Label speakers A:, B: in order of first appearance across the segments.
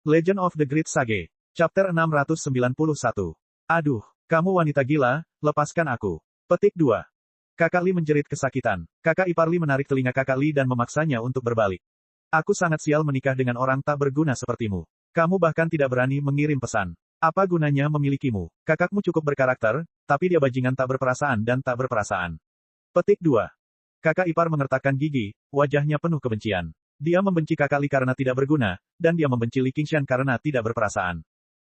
A: Legend of the Great Sage. Chapter 691. Aduh, kamu wanita gila, lepaskan aku. Petik 2. Kakak Li menjerit kesakitan. Kakak ipar Li menarik telinga kakak Li dan memaksanya untuk berbalik. Aku sangat sial menikah dengan orang tak berguna sepertimu. Kamu bahkan tidak berani mengirim pesan. Apa gunanya memilikimu? Kakakmu cukup berkarakter, tapi dia bajingan tak berperasaan dan tak berperasaan. Petik 2. Kakak ipar mengertakkan gigi, wajahnya penuh kebencian. Dia membenci kakak Li karena tidak berguna, dan dia membenci Li Qingshan karena tidak berperasaan.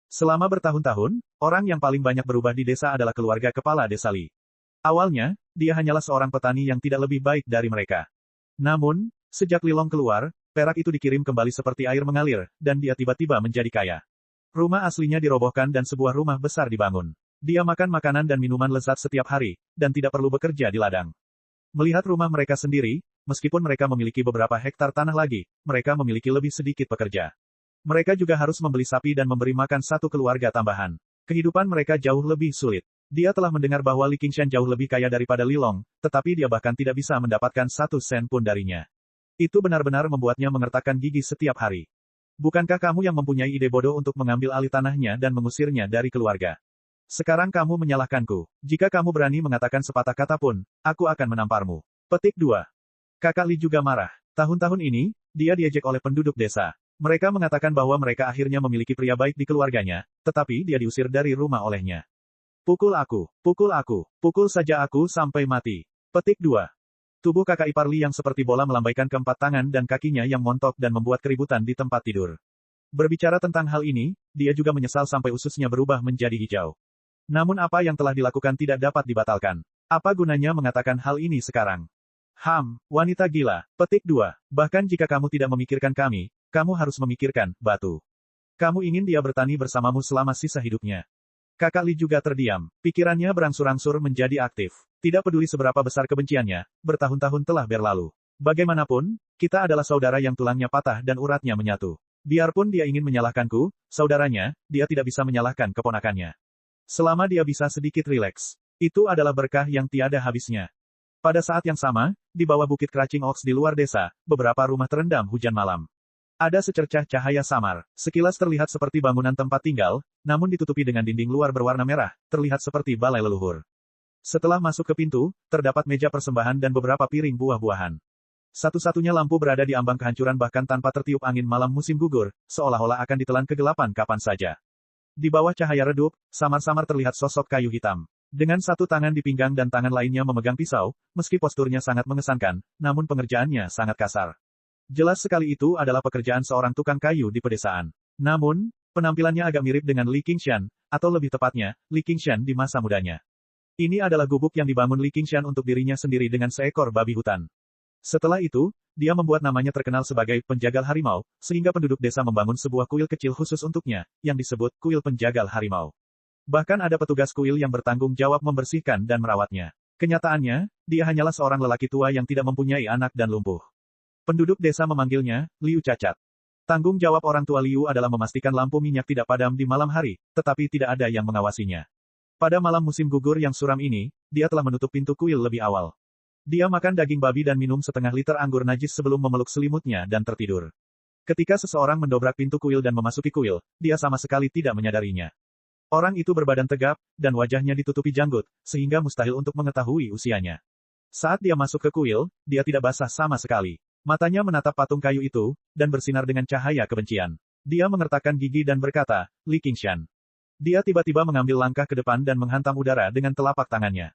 A: Selama bertahun-tahun, orang yang paling banyak berubah di desa adalah keluarga kepala desa Li. Awalnya, dia hanyalah seorang petani yang tidak lebih baik dari mereka. Namun, sejak Li Long keluar, perak itu dikirim kembali seperti air mengalir, dan dia tiba-tiba menjadi kaya. Rumah aslinya dirobohkan dan sebuah rumah besar dibangun. Dia makan makanan dan minuman lezat setiap hari, dan tidak perlu bekerja di ladang. Melihat rumah mereka sendiri, meskipun mereka memiliki beberapa hektar tanah lagi, mereka memiliki lebih sedikit pekerja. Mereka juga harus membeli sapi dan memberi makan satu keluarga tambahan. Kehidupan mereka jauh lebih sulit. Dia telah mendengar bahwa Li Qingshan jauh lebih kaya daripada Li Long, tetapi dia bahkan tidak bisa mendapatkan 1 sen pun darinya. Itu benar-benar membuatnya mengertakkan gigi setiap hari. Bukankah kamu yang mempunyai ide bodoh untuk mengambil alih tanahnya dan mengusirnya dari keluarga? Sekarang kamu menyalahkanku. Jika kamu berani mengatakan sepatah kata pun, aku akan menamparmu. Petik 2. Kakak Li juga marah. Tahun-tahun ini, dia diejek oleh penduduk desa. Mereka mengatakan bahwa mereka akhirnya memiliki pria baik di keluarganya, tetapi dia diusir dari rumah olehnya. Pukul aku, pukul saja aku sampai mati. Petik 2. Tubuh kakak ipar Li yang seperti bola melambaikan keempat tangan dan kakinya yang montok dan membuat keributan di tempat tidur. Berbicara tentang hal ini, dia juga menyesal sampai ususnya berubah menjadi hijau. Namun apa yang telah dilakukan tidak dapat dibatalkan. Apa gunanya mengatakan hal ini sekarang? Wanita gila. Petik 2. Bahkan jika kamu tidak memikirkan kami, kamu harus memikirkan batu. Kamu ingin dia bertani bersamamu selama sisa hidupnya. Kakak Li juga terdiam. Pikirannya berangsur-angsur menjadi aktif. Tidak peduli seberapa besar kebenciannya, bertahun-tahun telah berlalu. Bagaimanapun, kita adalah saudara yang tulangnya patah dan uratnya menyatu. Biarpun dia ingin menyalahkanku, saudaranya, dia tidak bisa menyalahkan keponakannya. Selama dia bisa sedikit rileks. Itu adalah berkah yang tiada habisnya. Pada saat yang sama, di bawah bukit Craching Oaks di luar desa, beberapa rumah terendam hujan malam. Ada secercah cahaya samar. Sekilas terlihat seperti bangunan tempat tinggal, namun ditutupi dengan dinding luar berwarna merah, terlihat seperti balai leluhur. Setelah masuk ke pintu, terdapat meja persembahan dan beberapa piring buah-buahan. Satu-satunya lampu berada di ambang kehancuran bahkan tanpa tertiup angin malam musim gugur, seolah-olah akan ditelan kegelapan kapan saja. Di bawah cahaya redup, samar-samar terlihat sosok kayu hitam. Dengan satu tangan di pinggang dan tangan lainnya memegang pisau, meski posturnya sangat mengesankan, namun pengerjaannya sangat kasar. Jelas sekali itu adalah pekerjaan seorang tukang kayu di pedesaan. Namun, penampilannya agak mirip dengan Li Qingshan, atau lebih tepatnya, Li Qingshan di masa mudanya. Ini adalah gubuk yang dibangun Li Qingshan untuk dirinya sendiri dengan seekor babi hutan. Setelah itu, dia membuat namanya terkenal sebagai penjagal harimau, sehingga penduduk desa membangun sebuah kuil kecil khusus untuknya, yang disebut kuil penjagal harimau. Bahkan ada petugas kuil yang bertanggung jawab membersihkan dan merawatnya. Kenyataannya, dia hanyalah seorang lelaki tua yang tidak mempunyai anak dan lumpuh. Penduduk desa memanggilnya Liu Cacat. Tanggung jawab orang tua Liu adalah memastikan lampu minyak tidak padam di malam hari, tetapi tidak ada yang mengawasinya. Pada malam musim gugur yang suram ini, dia telah menutup pintu kuil lebih awal. Dia makan daging babi dan minum setengah liter anggur najis sebelum memeluk selimutnya dan tertidur. Ketika seseorang mendobrak pintu kuil dan memasuki kuil, dia sama sekali tidak menyadarinya. Orang itu berbadan tegap, dan wajahnya ditutupi janggut, sehingga mustahil untuk mengetahui usianya. Saat dia masuk ke kuil, dia tidak basah sama sekali. Matanya menatap patung kayu itu, dan bersinar dengan cahaya kebencian. Dia mengertakkan gigi dan berkata, Li Qingshan. Dia tiba-tiba mengambil langkah ke depan dan menghantam udara dengan telapak tangannya.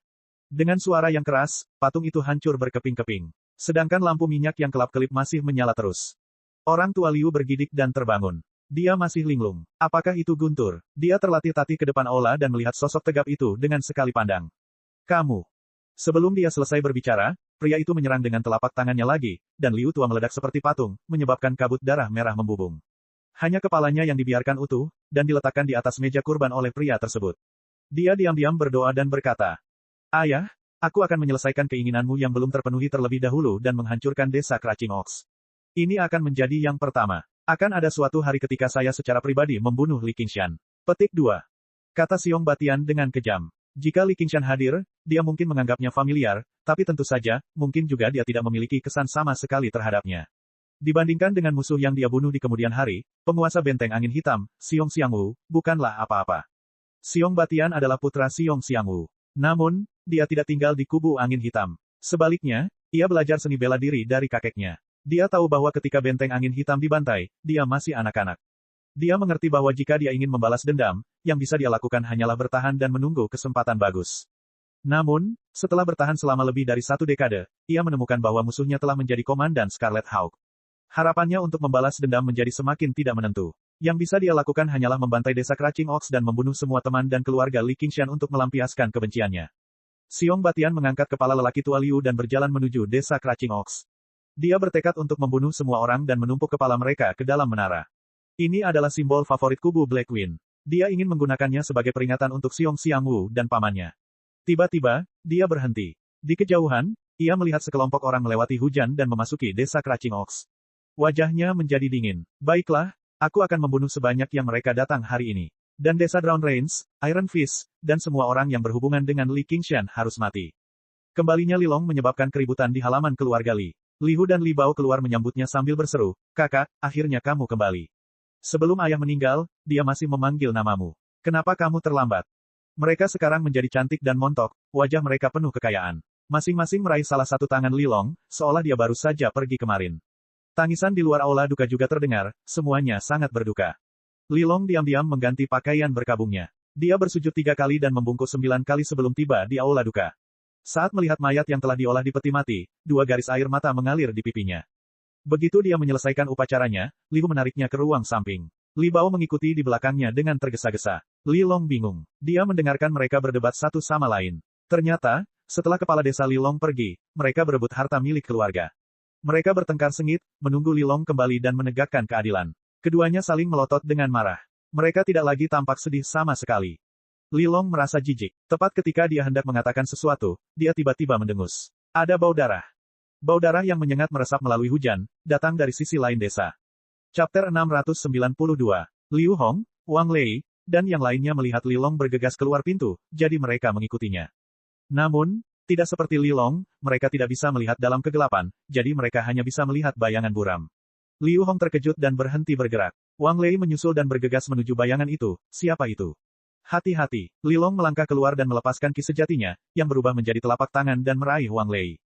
A: Dengan suara yang keras, patung itu hancur berkeping-keping. Sedangkan lampu minyak yang kelap-kelip masih menyala terus. Orang tua Liu bergidik dan terbangun. Dia masih linglung. Apakah itu Guntur? Dia terlatih-tatih ke depan aula dan melihat sosok tegap itu dengan sekali pandang. Kamu. Sebelum dia selesai berbicara, pria itu menyerang dengan telapak tangannya lagi, dan Liu tua meledak seperti patung, menyebabkan kabut darah merah membubung. Hanya kepalanya yang dibiarkan utuh, dan diletakkan di atas meja kurban oleh pria tersebut. Dia diam-diam berdoa dan berkata, Ayah, aku akan menyelesaikan keinginanmu yang belum terpenuhi terlebih dahulu dan menghancurkan desa Craching Oaks. Ini akan menjadi yang pertama. Akan ada suatu hari ketika saya secara pribadi membunuh Li Qingshan. Petik 2. Kata Xiong Batian dengan kejam. Jika Li Qingshan hadir, dia mungkin menganggapnya familiar, tapi tentu saja, mungkin juga dia tidak memiliki kesan sama sekali terhadapnya. Dibandingkan dengan musuh yang dia bunuh di kemudian hari, penguasa benteng angin hitam, Xiong Xiangwu, bukanlah apa-apa. Xiong Batian adalah putra Xiong Xiangwu. Namun, dia tidak tinggal di kubu angin hitam. Sebaliknya, ia belajar seni bela diri dari kakeknya. Dia tahu bahwa ketika benteng angin hitam dibantai, dia masih anak-anak. Dia mengerti bahwa jika dia ingin membalas dendam, yang bisa dia lakukan hanyalah bertahan dan menunggu kesempatan bagus. Namun, setelah bertahan selama lebih dari 1 dekade, ia menemukan bahwa musuhnya telah menjadi komandan Scarlet Hawk. Harapannya untuk membalas dendam menjadi semakin tidak menentu. Yang bisa dia lakukan hanyalah membantai desa Crouching Ox dan membunuh semua teman dan keluarga Li Qingshan untuk melampiaskan kebenciannya. Xiong Batian mengangkat kepala lelaki tua Liu dan berjalan menuju desa Crouching Ox. Dia bertekad untuk membunuh semua orang dan menumpuk kepala mereka ke dalam menara. Ini adalah simbol favorit kubu Black Wind. Dia ingin menggunakannya sebagai peringatan untuk Xiong Xiangwu dan pamannya. Tiba-tiba, dia berhenti. Di kejauhan, ia melihat sekelompok orang melewati hujan dan memasuki desa Crouching Ox. Wajahnya menjadi dingin. Baiklah, aku akan membunuh sebanyak yang mereka datang hari ini. Dan desa Drown Rains, Iron Fist, dan semua orang yang berhubungan dengan Li Qingshan harus mati. Kembalinya Li Long menyebabkan keributan di halaman keluarga Li. Li Hu dan Li Bao keluar menyambutnya sambil berseru, "Kakak, akhirnya kamu kembali. Sebelum ayah meninggal, dia masih memanggil namamu. Kenapa kamu terlambat?" Mereka sekarang menjadi cantik dan montok, wajah mereka penuh kekayaan. Masing-masing meraih salah satu tangan Li Long, seolah dia baru saja pergi kemarin. Tangisan di luar aula duka juga terdengar, semuanya sangat berduka. Li Long diam-diam mengganti pakaian berkabungnya. Dia bersujud 3 kali dan membungkuk 9 kali sebelum tiba di aula duka. Saat melihat mayat yang telah diolah di peti mati, 2 garis air mata mengalir di pipinya. Begitu dia menyelesaikan upacaranya, Li Hu menariknya ke ruang samping. Li Bao mengikuti di belakangnya dengan tergesa-gesa. Li Long bingung. Dia mendengarkan mereka berdebat satu sama lain. Ternyata, setelah kepala desa Li Long pergi, mereka berebut harta milik keluarga. Mereka bertengkar sengit, menunggu Li Long kembali dan menegakkan keadilan. Keduanya saling melotot dengan marah. Mereka tidak lagi tampak sedih sama sekali. Li Long merasa jijik. Tepat ketika dia hendak mengatakan sesuatu, dia tiba-tiba mendengus. Ada bau darah. Bau darah yang menyengat meresap melalui hujan, datang dari sisi lain desa. Chapter 692. Liu Hong, Wang Lei, dan yang lainnya melihat Li Long bergegas keluar pintu, jadi mereka mengikutinya. Namun, tidak seperti Li Long, mereka tidak bisa melihat dalam kegelapan, jadi mereka hanya bisa melihat bayangan buram. Liu Hong terkejut dan berhenti bergerak. Wang Lei menyusul dan bergegas menuju bayangan itu. Siapa itu? Hati-hati. Li Long melangkah keluar dan melepaskan ki sejatinya, yang berubah menjadi telapak tangan dan meraih Wang Lei.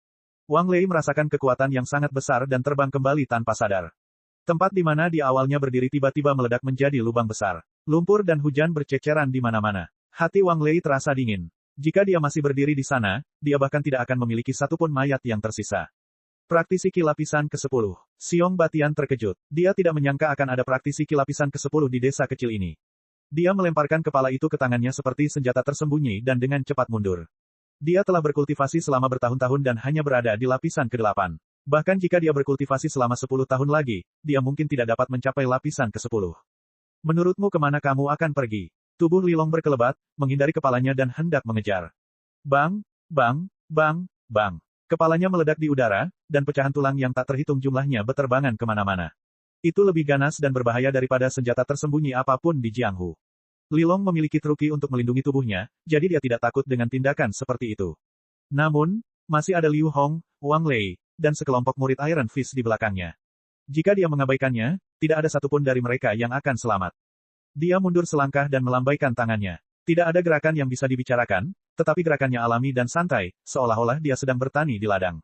A: Wang Lei merasakan kekuatan yang sangat besar dan terbang kembali tanpa sadar. Tempat di mana dia awalnya berdiri tiba-tiba meledak menjadi lubang besar. Lumpur dan hujan berceceran di mana-mana. Hati Wang Lei terasa dingin. Jika dia masih berdiri di sana, dia bahkan tidak akan memiliki satupun mayat yang tersisa. Praktisi ki lapisan ke-10. Xiong Batian terkejut. Dia tidak menyangka akan ada praktisi ki lapisan ke-10 di desa kecil ini. Dia melemparkan kepala itu ke tangannya seperti senjata tersembunyi dan dengan cepat mundur. Dia telah berkultivasi selama bertahun-tahun dan hanya berada di lapisan ke-8. Bahkan jika dia berkultivasi selama 10 tahun lagi, dia mungkin tidak dapat mencapai lapisan ke-10. Menurutmu kemana kamu akan pergi? Tubuh Li Long berkelebat, menghindari kepalanya dan hendak mengejar. Bang, bang, bang, bang. Kepalanya meledak di udara, dan pecahan tulang yang tak terhitung jumlahnya beterbangan kemana-mana. Itu lebih ganas dan berbahaya daripada senjata tersembunyi apapun di Jianghu. Li Long memiliki truki untuk melindungi tubuhnya, jadi dia tidak takut dengan tindakan seperti itu. Namun, masih ada Liu Hong, Wang Lei, dan sekelompok murid Iron Fist di belakangnya. Jika dia mengabaikannya, tidak ada satupun dari mereka yang akan selamat. Dia mundur selangkah dan melambaikan tangannya. Tidak ada gerakan yang bisa dibicarakan, tetapi gerakannya alami dan santai, seolah-olah dia sedang bertani di ladang.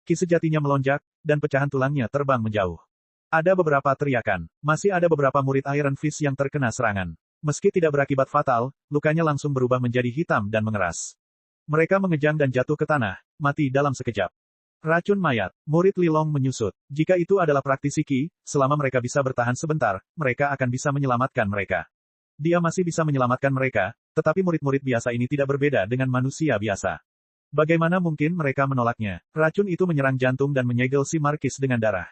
A: Ki sejatinya melonjak, dan pecahan tulangnya terbang menjauh. Ada beberapa teriakan. Masih ada beberapa murid Iron Fist yang terkena serangan. Meski tidak berakibat fatal, lukanya langsung berubah menjadi hitam dan mengeras. Mereka mengejang dan jatuh ke tanah, mati dalam sekejap. Racun mayat. Murid Li Long menyusut. Jika itu adalah praktisi ki, selama mereka bisa bertahan sebentar, mereka akan bisa menyelamatkan mereka. Dia masih bisa menyelamatkan mereka, tetapi murid-murid biasa ini tidak berbeda dengan manusia biasa. Bagaimana mungkin mereka menolaknya? Racun itu menyerang jantung dan menyegel si Markis dengan darah.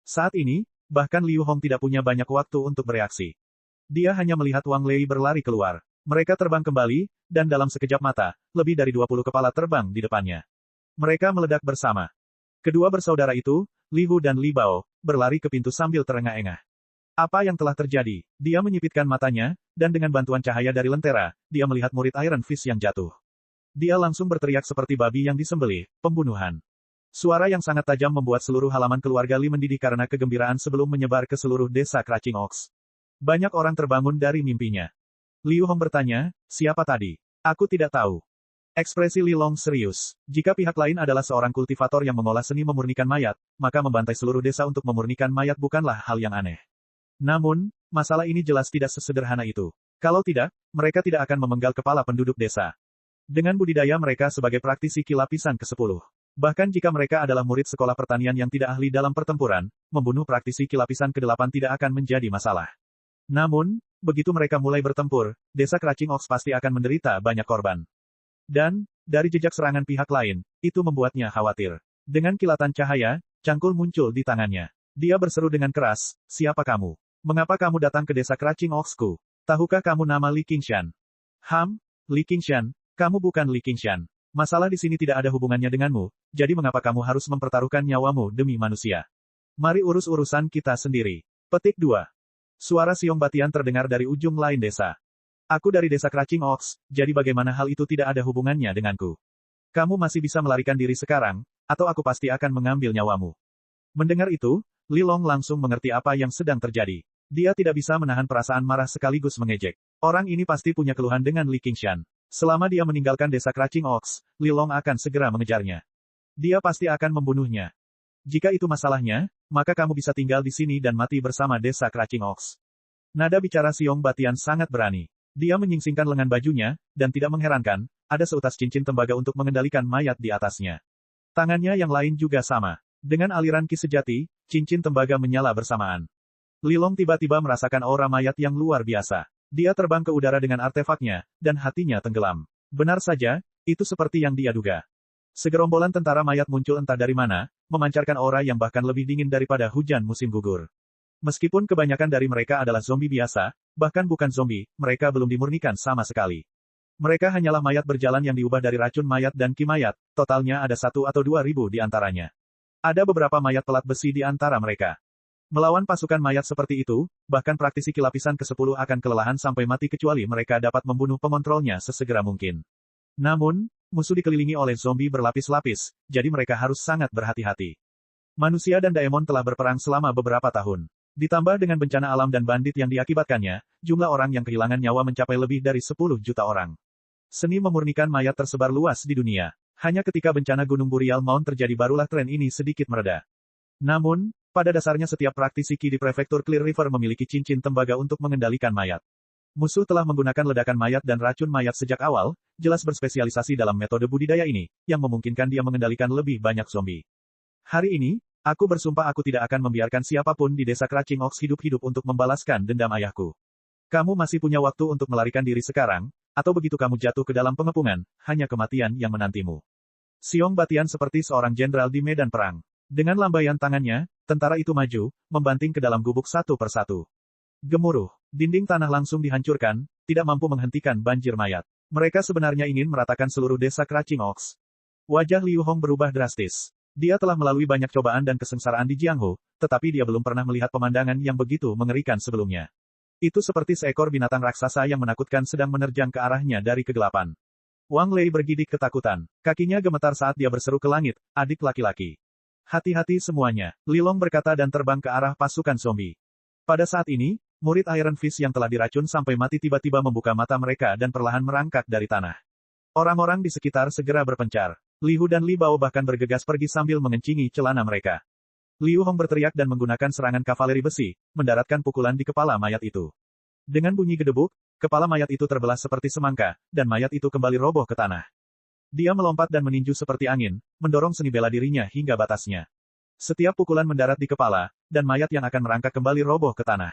A: Saat ini, bahkan Liu Hong tidak punya banyak waktu untuk bereaksi. Dia hanya melihat Wang Lei berlari keluar. Mereka terbang kembali, dan dalam sekejap mata, lebih dari 20 kepala terbang di depannya. Mereka meledak bersama. Kedua bersaudara itu, Li Hu dan Li Bao, berlari ke pintu sambil terengah-engah. Apa yang telah terjadi? Dia menyipitkan matanya, dan dengan bantuan cahaya dari lentera, dia melihat murid Iron Fist yang jatuh. Dia langsung berteriak seperti babi yang disembelih, pembunuhan. Suara yang sangat tajam membuat seluruh halaman keluarga Li mendidih karena kegembiraan sebelum menyebar ke seluruh desa Crashing Oaks. Banyak orang terbangun dari mimpinya. Liu Hong bertanya, siapa tadi? Aku tidak tahu. Ekspresi Li Long serius. Jika pihak lain adalah seorang kultivator yang mengolah seni memurnikan mayat, maka membantai seluruh desa untuk memurnikan mayat bukanlah hal yang aneh. Namun, masalah ini jelas tidak sesederhana itu. Kalau tidak, mereka tidak akan memenggal kepala penduduk desa. Dengan budidaya mereka sebagai praktisi ki lapisan ke-10. Bahkan jika mereka adalah murid sekolah pertanian yang tidak ahli dalam pertempuran, membunuh praktisi ki lapisan ke-8 tidak akan menjadi masalah. Namun, begitu mereka mulai bertempur, desa Crashing Oaks pasti akan menderita banyak korban. Dan, dari jejak serangan pihak lain, itu membuatnya khawatir. Dengan kilatan cahaya, cangkul muncul di tangannya. Dia berseru dengan keras, siapa kamu? Mengapa kamu datang ke desa Crashing Oaks-ku? Tahukah kamu nama Li Qingshan? Li Qingshan, kamu bukan Li Qingshan. Masalah di sini tidak ada hubungannya denganmu, jadi mengapa kamu harus mempertaruhkan nyawamu demi manusia? Mari urus urusan kita sendiri. Petik 2. Suara Siong Batian terdengar dari ujung lain desa. Aku dari desa Crashing Oaks, jadi bagaimana hal itu tidak ada hubungannya denganku? Kamu masih bisa melarikan diri sekarang, atau aku pasti akan mengambil nyawamu. Mendengar itu, Li Long langsung mengerti apa yang sedang terjadi. Dia tidak bisa menahan perasaan marah sekaligus mengejek. Orang ini pasti punya keluhan dengan Li Qingshan. Selama dia meninggalkan desa Crashing Oaks, Li Long akan segera mengejarnya. Dia pasti akan membunuhnya. Jika itu masalahnya, maka kamu bisa tinggal di sini dan mati bersama desa Crashing Oaks. Nada bicara Siong Batian sangat berani. Dia menyingsingkan lengan bajunya, dan tidak mengherankan, ada seutas cincin tembaga untuk mengendalikan mayat di atasnya. Tangannya yang lain juga sama. Dengan aliran ki sejati, cincin tembaga menyala bersamaan. Li Long tiba-tiba merasakan aura mayat yang luar biasa. Dia terbang ke udara dengan artefaknya, dan hatinya tenggelam. Benar saja, itu seperti yang dia duga. Segerombolan tentara mayat muncul entah dari mana, memancarkan aura yang bahkan lebih dingin daripada hujan musim gugur. Meskipun kebanyakan dari mereka adalah zombie biasa, bahkan bukan zombie, mereka belum dimurnikan sama sekali. Mereka hanyalah mayat berjalan yang diubah dari racun mayat dan ki mayat, totalnya ada 1 atau 2.000 di antaranya. Ada beberapa mayat pelat besi di antara mereka. Melawan pasukan mayat seperti itu, bahkan praktisi ki lapisan ke-10 akan kelelahan sampai mati kecuali mereka dapat membunuh pengontrolnya sesegera mungkin. Namun, musuh dikelilingi oleh zombie berlapis-lapis, jadi mereka harus sangat berhati-hati. Manusia dan daemon telah berperang selama beberapa tahun. Ditambah dengan bencana alam dan bandit yang diakibatkannya, jumlah orang yang kehilangan nyawa mencapai lebih dari 10 juta orang. Seni memurnikan mayat tersebar luas di dunia. Hanya ketika bencana Gunung Burial Mount terjadi barulah tren ini sedikit mereda. Namun, pada dasarnya setiap praktisi ki di prefektur Clear River memiliki cincin tembaga untuk mengendalikan mayat. Musuh telah menggunakan ledakan mayat dan racun mayat sejak awal, jelas berspesialisasi dalam metode budidaya ini, yang memungkinkan dia mengendalikan lebih banyak zombie. Hari ini, aku bersumpah aku tidak akan membiarkan siapapun di desa Crashing Oaks hidup-hidup untuk membalaskan dendam ayahku. Kamu masih punya waktu untuk melarikan diri sekarang, atau begitu kamu jatuh ke dalam pengepungan, hanya kematian yang menantimu. Siong Batian seperti seorang jenderal di medan perang. Dengan lambaian tangannya, tentara itu maju, membanting ke dalam gubuk satu persatu. Gemuruh, dinding tanah langsung dihancurkan, tidak mampu menghentikan banjir mayat. Mereka sebenarnya ingin meratakan seluruh desa Crashing Oaks. Wajah Liu Hong berubah drastis. Dia telah melalui banyak cobaan dan kesengsaraan di Jianghu, tetapi dia belum pernah melihat pemandangan yang begitu mengerikan sebelumnya. Itu seperti seekor binatang raksasa yang menakutkan sedang menerjang ke arahnya dari kegelapan. Wang Lei bergidik ketakutan. Kakinya gemetar saat dia berseru ke langit, adik laki-laki. Hati-hati semuanya, Li Long berkata dan terbang ke arah pasukan zombie. Pada saat ini, murid Iron Fist yang telah diracun sampai mati tiba-tiba membuka mata mereka dan perlahan merangkak dari tanah. Orang-orang di sekitar segera berpencar. Li Hu dan Li Bao bahkan bergegas pergi sambil mengencingi celana mereka. Liu Hong berteriak dan menggunakan serangan kavaleri besi, mendaratkan pukulan di kepala mayat itu. Dengan bunyi gedebuk, kepala mayat itu terbelah seperti semangka, dan mayat itu kembali roboh ke tanah. Dia melompat dan meninju seperti angin, mendorong seni bela dirinya hingga batasnya. Setiap pukulan mendarat di kepala, dan mayat yang akan merangkak kembali roboh ke tanah.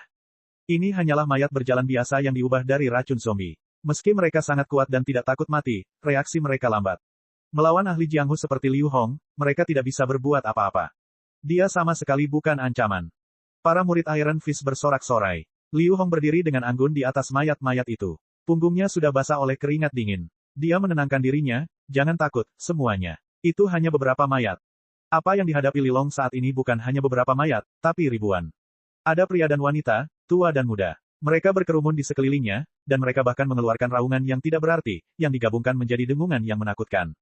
A: Ini hanyalah mayat berjalan biasa yang diubah dari racun zombie. Meski mereka sangat kuat dan tidak takut mati, reaksi mereka lambat. Melawan ahli Jianghu seperti Liu Hong, mereka tidak bisa berbuat apa-apa. Dia sama sekali bukan ancaman. Para murid Iron Fist bersorak-sorai. Liu Hong berdiri dengan anggun di atas mayat-mayat itu. Punggungnya sudah basah oleh keringat dingin. Dia menenangkan dirinya, jangan takut, semuanya. Itu hanya beberapa mayat. Apa yang dihadapi Li Long saat ini bukan hanya beberapa mayat, tapi ribuan. Ada pria dan wanita, tua dan muda. Mereka berkerumun di sekelilingnya, dan mereka bahkan mengeluarkan raungan yang tidak berarti, yang digabungkan menjadi dengungan yang menakutkan.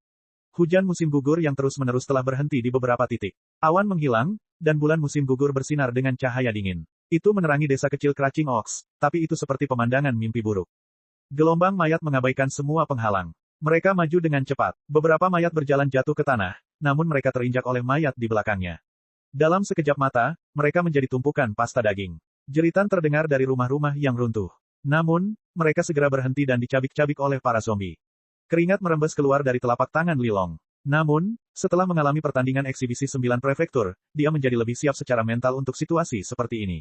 A: Hujan musim gugur yang terus-menerus telah berhenti di beberapa titik. Awan menghilang, dan bulan musim gugur bersinar dengan cahaya dingin. Itu menerangi desa kecil Crouching Oaks, tapi itu seperti pemandangan mimpi buruk. Gelombang mayat mengabaikan semua penghalang. Mereka maju dengan cepat. Beberapa mayat berjalan jatuh ke tanah, namun mereka terinjak oleh mayat di belakangnya. Dalam sekejap mata, mereka menjadi tumpukan pasta daging. Jeritan terdengar dari rumah-rumah yang runtuh. Namun, mereka segera berhenti dan dicabik-cabik oleh para zombie. Keringat merembes keluar dari telapak tangan Lilong. Namun, setelah mengalami pertandingan eksibisi 9 prefektur, dia menjadi lebih siap secara mental untuk situasi seperti ini.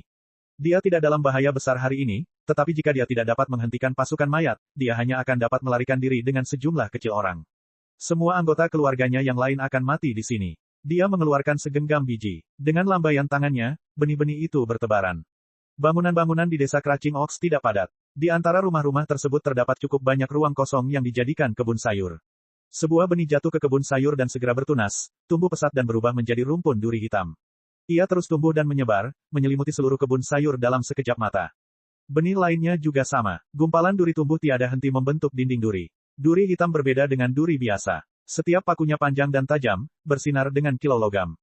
A: Dia tidak dalam bahaya besar hari ini, tetapi jika dia tidak dapat menghentikan pasukan mayat, dia hanya akan dapat melarikan diri dengan sejumlah kecil orang. Semua anggota keluarganya yang lain akan mati di sini. Dia mengeluarkan segenggam biji. Dengan lambaian tangannya, benih-benih itu bertebaran. Bangunan-bangunan di desa Crouching Oaks tidak padat. Di antara rumah-rumah tersebut terdapat cukup banyak ruang kosong yang dijadikan kebun sayur. Sebuah benih jatuh ke kebun sayur dan segera bertunas, tumbuh pesat dan berubah menjadi rumpun duri hitam. Ia terus tumbuh dan menyebar, menyelimuti seluruh kebun sayur dalam sekejap mata. Benih lainnya juga sama. Gumpalan duri tumbuh tiada henti membentuk dinding duri. Duri hitam berbeda dengan duri biasa. Setiap pakunya panjang dan tajam, bersinar dengan kilau logam.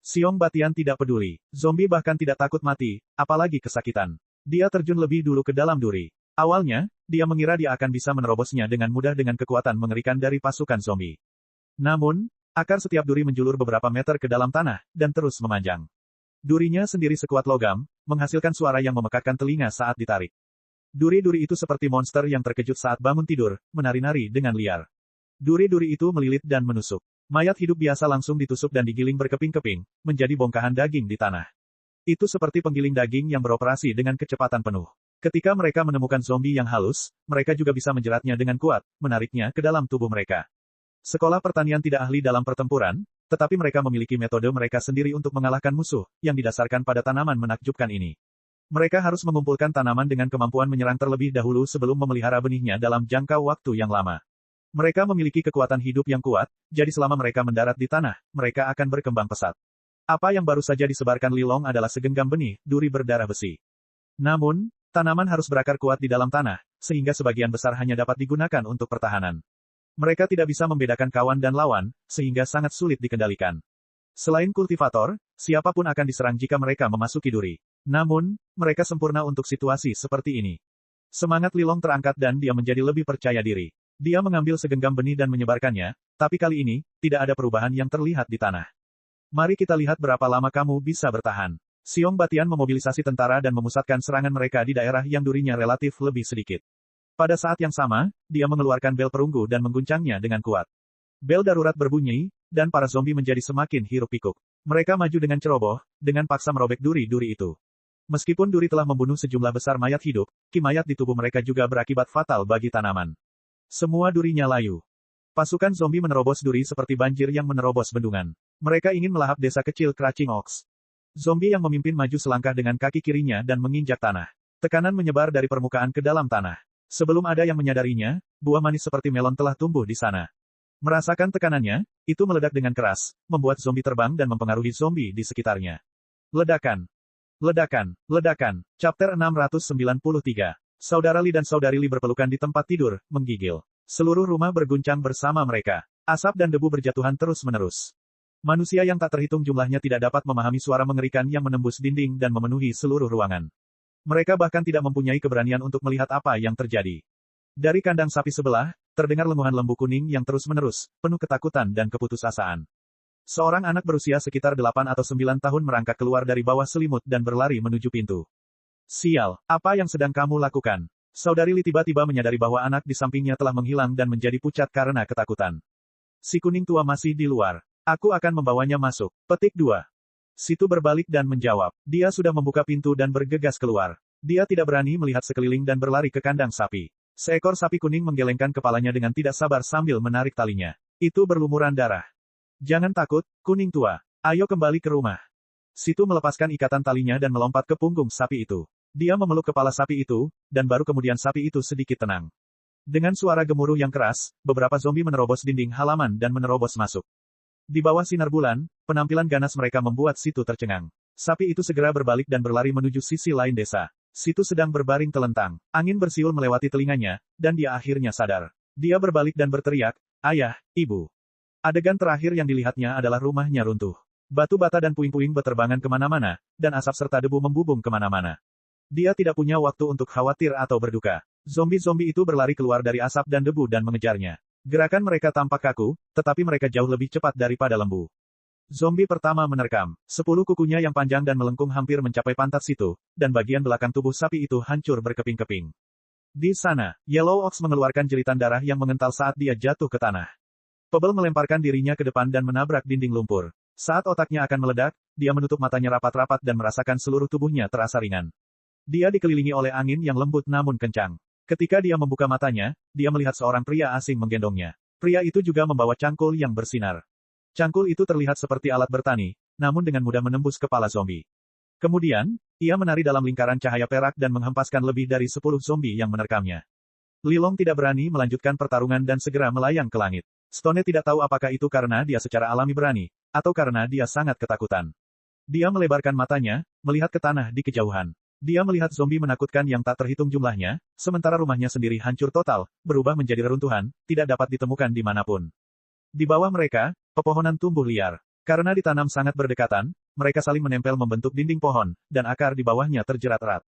A: Siong Batian tidak peduli. Zombie bahkan tidak takut mati, apalagi kesakitan. Dia terjun lebih dulu ke dalam duri. Awalnya, dia mengira dia akan bisa menerobosnya dengan mudah dengan kekuatan mengerikan dari pasukan zombie. Namun, akar setiap duri menjulur beberapa meter ke dalam tanah, dan terus memanjang. Durinya sendiri sekuat logam, menghasilkan suara yang memekakkan telinga saat ditarik. Duri-duri itu seperti monster yang terkejut saat bangun tidur, menari-nari dengan liar. Duri-duri itu melilit dan menusuk. Mayat hidup biasa langsung ditusuk dan digiling berkeping-keping, menjadi bongkahan daging di tanah. Itu seperti penggiling daging yang beroperasi dengan kecepatan penuh. Ketika mereka menemukan zombie yang halus, mereka juga bisa menjeratnya dengan kuat, menariknya ke dalam tubuh mereka. Sekolah pertanian tidak ahli dalam pertempuran, tetapi mereka memiliki metode mereka sendiri untuk mengalahkan musuh, yang didasarkan pada tanaman menakjubkan ini. Mereka harus mengumpulkan tanaman dengan kemampuan menyerang terlebih dahulu sebelum memelihara benihnya dalam jangka waktu yang lama. Mereka memiliki kekuatan hidup yang kuat, jadi selama mereka mendarat di tanah, mereka akan berkembang pesat. Apa yang baru saja disebarkan Lilong adalah segenggam benih, duri berdarah besi. Namun, tanaman harus berakar kuat di dalam tanah, sehingga sebagian besar hanya dapat digunakan untuk pertahanan. Mereka tidak bisa membedakan kawan dan lawan, sehingga sangat sulit dikendalikan. Selain kultivator, siapapun akan diserang jika mereka memasuki duri. Namun, mereka sempurna untuk situasi seperti ini. Semangat Lilong terangkat dan dia menjadi lebih percaya diri. Dia mengambil segenggam benih dan menyebarkannya, tapi kali ini, tidak ada perubahan yang terlihat di tanah. Mari kita lihat berapa lama kamu bisa bertahan. Siong Batian memobilisasi tentara dan memusatkan serangan mereka di daerah yang durinya relatif lebih sedikit. Pada saat yang sama, dia mengeluarkan bel perunggu dan mengguncangnya dengan kuat. Bel darurat berbunyi, dan para zombie menjadi semakin hiruk-pikuk. Mereka maju dengan ceroboh, dengan paksa merobek duri-duri itu. Meskipun duri telah membunuh sejumlah besar mayat hidup, ki mayat di tubuh mereka juga berakibat fatal bagi tanaman. Semua durinya layu. Pasukan zombie menerobos duri seperti banjir yang menerobos bendungan. Mereka ingin melahap desa kecil Crouching Oaks. Zombie yang memimpin maju selangkah dengan kaki kirinya dan menginjak tanah. Tekanan menyebar dari permukaan ke dalam tanah. Sebelum ada yang menyadarinya, buah manis seperti melon telah tumbuh di sana. Merasakan tekanannya, itu meledak dengan keras, membuat zombie terbang dan mempengaruhi zombie di sekitarnya. Ledakan. Ledakan. Ledakan. Chapter 693. Saudara Li dan saudari Li berpelukan di tempat tidur, menggigil. Seluruh rumah berguncang bersama mereka. Asap dan debu berjatuhan terus-menerus. Manusia yang tak terhitung jumlahnya tidak dapat memahami suara mengerikan yang menembus dinding dan memenuhi seluruh ruangan. Mereka bahkan tidak mempunyai keberanian untuk melihat apa yang terjadi. Dari kandang sapi sebelah, terdengar lenguhan lembu kuning yang terus-menerus, penuh ketakutan dan keputusasaan. Seorang anak berusia sekitar 8 atau 9 tahun merangkak keluar dari bawah selimut dan berlari menuju pintu. Sial, apa yang sedang kamu lakukan? Saudari Li tiba-tiba menyadari bahwa anak di sampingnya telah menghilang dan menjadi pucat karena ketakutan. Si kuning tua masih di luar. Aku akan membawanya masuk. Petik 2. Situ berbalik dan menjawab. Dia sudah membuka pintu dan bergegas keluar. Dia tidak berani melihat sekeliling dan berlari ke kandang sapi. Seekor sapi kuning menggelengkan kepalanya dengan tidak sabar sambil menarik talinya. Itu berlumuran darah. Jangan takut, kuning tua. Ayo kembali ke rumah. Situ melepaskan ikatan talinya dan melompat ke punggung sapi itu. Dia memeluk kepala sapi itu, dan baru kemudian sapi itu sedikit tenang. Dengan suara gemuruh yang keras, beberapa zombie menerobos dinding halaman dan menerobos masuk. Di bawah sinar bulan, penampilan ganas mereka membuat Situ tercengang. Sapi itu segera berbalik dan berlari menuju sisi lain desa. Situ sedang berbaring telentang. Angin bersiul melewati telinganya, dan dia akhirnya sadar. Dia berbalik dan berteriak, "Ayah, Ibu." Adegan terakhir yang dilihatnya adalah rumahnya runtuh. Batu bata dan puing-puing beterbangan kemana-mana, dan asap serta debu membubung kemana-mana. Dia tidak punya waktu untuk khawatir atau berduka. Zombie-zombie itu berlari keluar dari asap dan debu dan mengejarnya. Gerakan mereka tampak kaku, tetapi mereka jauh lebih cepat daripada lembu. Zombie pertama menerkam. 10 kukunya yang panjang dan melengkung hampir mencapai pantat situ, dan bagian belakang tubuh sapi itu hancur berkeping-keping. Di sana, Yellow Ox mengeluarkan jeritan darah yang mengental saat dia jatuh ke tanah. Pebble melemparkan dirinya ke depan dan menabrak dinding lumpur. Saat otaknya akan meledak, dia menutup matanya rapat-rapat dan merasakan seluruh tubuhnya terasa ringan. Dia dikelilingi oleh angin yang lembut namun kencang. Ketika dia membuka matanya, dia melihat seorang pria asing menggendongnya. Pria itu juga membawa cangkul yang bersinar. Cangkul itu terlihat seperti alat bertani, namun dengan mudah menembus kepala zombie. Kemudian, ia menari dalam lingkaran cahaya perak dan menghempaskan lebih dari 10 zombie yang menerkamnya. Lilong tidak berani melanjutkan pertarungan dan segera melayang ke langit. Stone tidak tahu apakah itu karena dia secara alami berani, atau karena dia sangat ketakutan. Dia melebarkan matanya, melihat ke tanah di kejauhan. Dia melihat zombie menakutkan yang tak terhitung jumlahnya, sementara rumahnya sendiri hancur total, berubah menjadi reruntuhan, tidak dapat ditemukan dimanapun. Di bawah mereka, pepohonan tumbuh liar. Karena ditanam sangat berdekatan, mereka saling menempel membentuk dinding pohon, dan akar di bawahnya terjerat erat.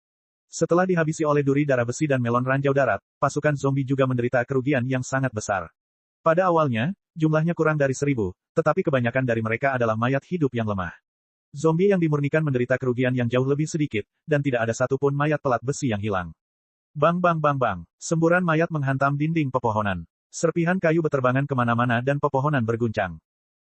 A: Setelah dihabisi oleh duri darah besi dan melon ranjau darat, pasukan zombie juga menderita kerugian yang sangat besar. Pada awalnya, jumlahnya kurang dari 1000, tetapi kebanyakan dari mereka adalah mayat hidup yang lemah. Zombie yang dimurnikan menderita kerugian yang jauh lebih sedikit, dan tidak ada satupun mayat pelat besi yang hilang. Bang bang bang bang, semburan mayat menghantam dinding pepohonan. Serpihan kayu beterbangan kemana-mana dan pepohonan berguncang.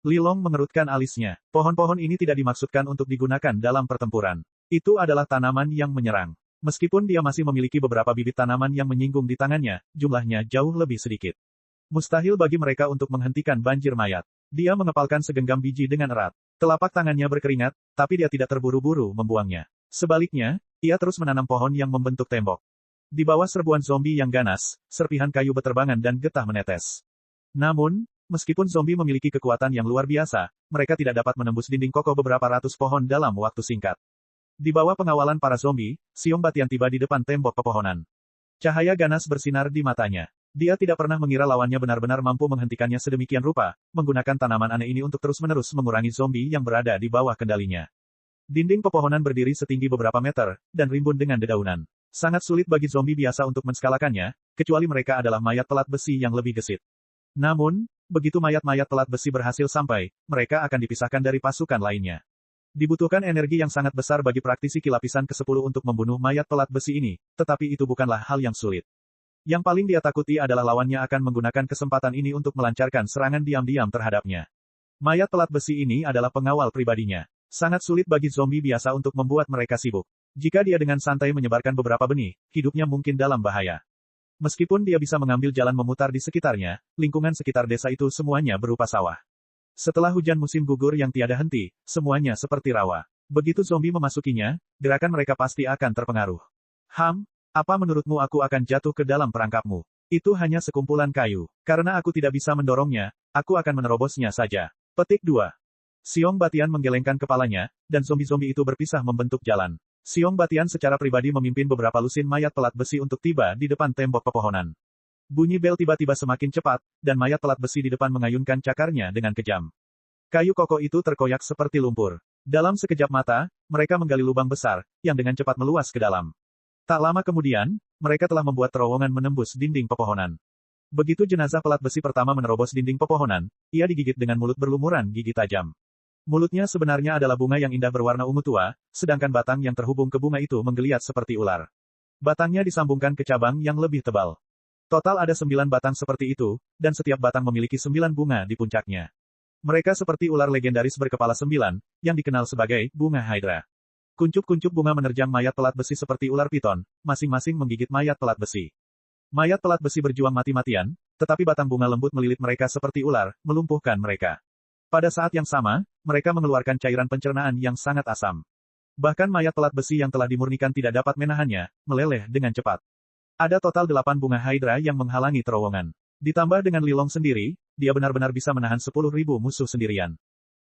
A: Lilong mengerutkan alisnya. Pohon-pohon ini tidak dimaksudkan untuk digunakan dalam pertempuran. Itu adalah tanaman yang menyerang. Meskipun dia masih memiliki beberapa bibit tanaman yang menyinggung di tangannya, jumlahnya jauh lebih sedikit. Mustahil bagi mereka untuk menghentikan banjir mayat. Dia mengepalkan segenggam biji dengan erat. Telapak tangannya berkeringat, tapi dia tidak terburu-buru membuangnya. Sebaliknya, ia terus menanam pohon yang membentuk tembok. Di bawah serbuan zombie yang ganas, serpihan kayu beterbangan dan getah menetes. Namun, meskipun zombie memiliki kekuatan yang luar biasa, mereka tidak dapat menembus dinding kokoh beberapa ratus pohon dalam waktu singkat. Di bawah pengawalan para zombie, Xiong Batian tiba di depan tembok pepohonan. Cahaya ganas bersinar di matanya. Dia tidak pernah mengira lawannya benar-benar mampu menghentikannya sedemikian rupa, menggunakan tanaman aneh ini untuk terus-menerus mengurangi zombie yang berada di bawah kendalinya. Dinding pepohonan berdiri setinggi beberapa meter, dan rimbun dengan dedaunan. Sangat sulit bagi zombie biasa untuk menskalakannya, kecuali mereka adalah mayat pelat besi yang lebih gesit. Namun, begitu mayat-mayat pelat besi berhasil sampai, mereka akan dipisahkan dari pasukan lainnya. Dibutuhkan energi yang sangat besar bagi praktisi kilapisan ke-10 untuk membunuh mayat pelat besi ini, tetapi itu bukanlah hal yang sulit. Yang paling dia takuti adalah lawannya akan menggunakan kesempatan ini untuk melancarkan serangan diam-diam terhadapnya. Mayat pelat besi ini adalah pengawal pribadinya. Sangat sulit bagi zombie biasa untuk membuat mereka sibuk. Jika dia dengan santai menyebarkan beberapa benih, hidupnya mungkin dalam bahaya. Meskipun dia bisa mengambil jalan memutar di sekitarnya, lingkungan sekitar desa itu semuanya berupa sawah. Setelah hujan musim gugur yang tiada henti, semuanya seperti rawa. Begitu zombie memasukinya, gerakan mereka pasti akan terpengaruh. Apa menurutmu aku akan jatuh ke dalam perangkapmu? Itu hanya sekumpulan kayu. Karena aku tidak bisa mendorongnya, aku akan menerobosnya saja. Petik 2. Xiong Batian menggelengkan kepalanya, dan zombie-zombie itu berpisah membentuk jalan. Xiong Batian secara pribadi memimpin beberapa lusin mayat pelat besi untuk tiba di depan tembok pepohonan. Bunyi bel tiba-tiba semakin cepat, dan mayat pelat besi di depan mengayunkan cakarnya dengan kejam. Kayu kokoh itu terkoyak seperti lumpur. Dalam sekejap mata, mereka menggali lubang besar, yang dengan cepat meluas ke dalam. Tak lama kemudian, mereka telah membuat terowongan menembus dinding pepohonan. Begitu jenazah pelat besi pertama menerobos dinding pepohonan, ia digigit dengan mulut berlumuran gigi tajam. Mulutnya sebenarnya adalah bunga yang indah berwarna ungu tua, sedangkan batang yang terhubung ke bunga itu menggeliat seperti ular. Batangnya disambungkan ke cabang yang lebih tebal. Total ada 9 batang seperti itu, dan setiap batang memiliki 9 bunga di puncaknya. Mereka seperti ular legendaris berkepala 9, yang dikenal sebagai bunga Hydra. Kuncup-kuncup bunga menerjang mayat pelat besi seperti ular piton, masing-masing menggigit mayat pelat besi. Mayat pelat besi berjuang mati-matian, tetapi batang bunga lembut melilit mereka seperti ular, melumpuhkan mereka. Pada saat yang sama, mereka mengeluarkan cairan pencernaan yang sangat asam. Bahkan mayat pelat besi yang telah dimurnikan tidak dapat menahannya, meleleh dengan cepat. Ada total 8 bunga Hydra yang menghalangi terowongan. Ditambah dengan Lilong sendiri, dia benar-benar bisa menahan 10.000 musuh sendirian.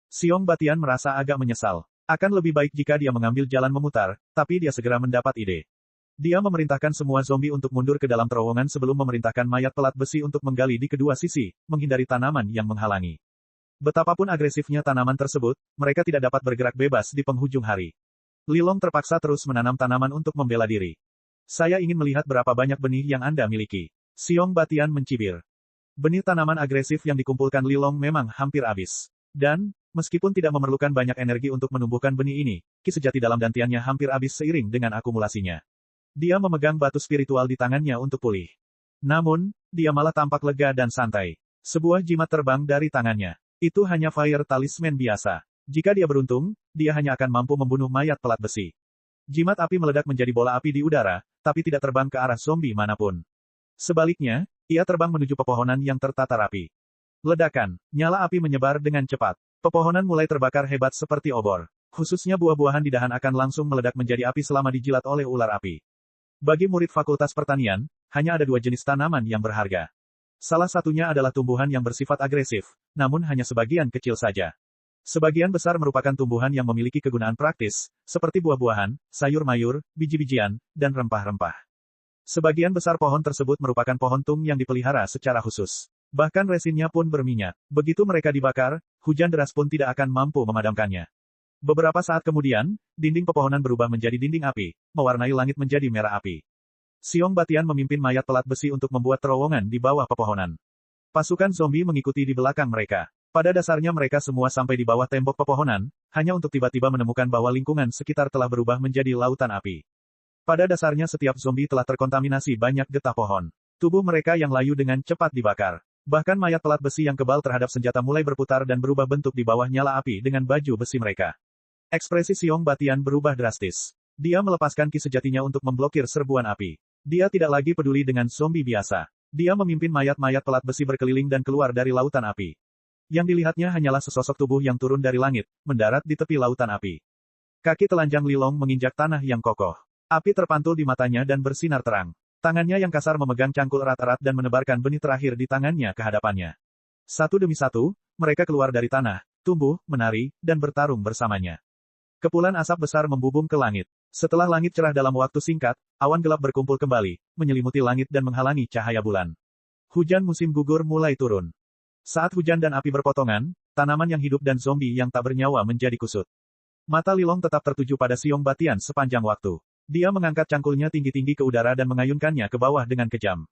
A: Xiong Batian merasa agak menyesal. Akan lebih baik jika dia mengambil jalan memutar, tapi dia segera mendapat ide. Dia memerintahkan semua zombie untuk mundur ke dalam terowongan sebelum memerintahkan mayat pelat besi untuk menggali di kedua sisi, menghindari tanaman yang menghalangi. Betapapun agresifnya tanaman tersebut, mereka tidak dapat bergerak bebas di penghujung hari. Lilong terpaksa terus menanam tanaman untuk membela diri. Saya ingin melihat berapa banyak benih yang Anda miliki. Xiong Batian mencibir. Benih tanaman agresif yang dikumpulkan Lilong memang hampir habis. Dan, meskipun tidak memerlukan banyak energi untuk menumbuhkan benih ini, ki sejati dalam dantiannya hampir habis seiring dengan akumulasinya. Dia memegang batu spiritual di tangannya untuk pulih. Namun, dia malah tampak lega dan santai. Sebuah jimat terbang dari tangannya. Itu hanya Fire Talisman biasa. Jika dia beruntung, dia hanya akan mampu membunuh mayat pelat besi. Jimat api meledak menjadi bola api di udara, tapi tidak terbang ke arah zombie manapun. Sebaliknya, ia terbang menuju pepohonan yang tertata rapi. Ledakan, nyala api menyebar dengan cepat. Pepohonan mulai terbakar hebat seperti obor. Khususnya buah-buahan di dahan akan langsung meledak menjadi api selama dijilat oleh ular api. Bagi murid Fakultas Pertanian, hanya ada 2 jenis tanaman yang berharga. Salah satunya adalah tumbuhan yang bersifat agresif, namun hanya sebagian kecil saja. Sebagian besar merupakan tumbuhan yang memiliki kegunaan praktis, seperti buah-buahan, sayur-mayur, biji-bijian, dan rempah-rempah. Sebagian besar pohon tersebut merupakan pohon tung yang dipelihara secara khusus. Bahkan resinnya pun berminyak. Begitu mereka dibakar, hujan deras pun tidak akan mampu memadamkannya. Beberapa saat kemudian, dinding pepohonan berubah menjadi dinding api, mewarnai langit menjadi merah api. Xiong Batian memimpin mayat pelat besi untuk membuat terowongan di bawah pepohonan. Pasukan zombie mengikuti di belakang mereka. Pada dasarnya mereka semua sampai di bawah tembok pepohonan, hanya untuk tiba-tiba menemukan bahwa lingkungan sekitar telah berubah menjadi lautan api. Pada dasarnya setiap zombie telah terkontaminasi banyak getah pohon. Tubuh mereka yang layu dengan cepat dibakar. Bahkan mayat pelat besi yang kebal terhadap senjata mulai berputar dan berubah bentuk di bawah nyala api dengan baju besi mereka. Ekspresi Xiong Batian berubah drastis. Dia melepaskan ki sejatinya untuk memblokir serbuan api. Dia tidak lagi peduli dengan zombie biasa. Dia memimpin mayat-mayat pelat besi berkeliling dan keluar dari lautan api. Yang dilihatnya hanyalah sesosok tubuh yang turun dari langit, mendarat di tepi lautan api. Kaki telanjang Lilong menginjak tanah yang kokoh. Api terpantul di matanya dan bersinar terang. Tangannya yang kasar memegang cangkul erat-erat dan menebarkan benih terakhir di tangannya ke hadapannya. Satu demi satu, mereka keluar dari tanah, tumbuh, menari, dan bertarung bersamanya. Kepulan asap besar membubung ke langit. Setelah langit cerah dalam waktu singkat, awan gelap berkumpul kembali, menyelimuti langit dan menghalangi cahaya bulan. Hujan musim gugur mulai turun. Saat hujan dan api berpotongan, tanaman yang hidup dan zombie yang tak bernyawa menjadi kusut. Mata Lilong tetap tertuju pada Xiong Batian sepanjang waktu. Dia mengangkat cangkulnya tinggi-tinggi ke udara dan mengayunkannya ke bawah dengan kejam.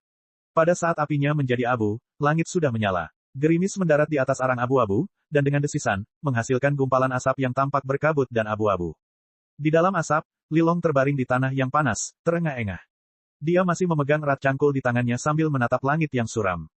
A: Pada saat apinya menjadi abu, langit sudah menyala. Gerimis mendarat di atas arang abu-abu, dan dengan desisan, menghasilkan gumpalan asap yang tampak berkabut dan abu-abu. Di dalam asap, Lilong terbaring di tanah yang panas, terengah-engah. Dia masih memegang erat cangkul di tangannya sambil menatap langit yang suram.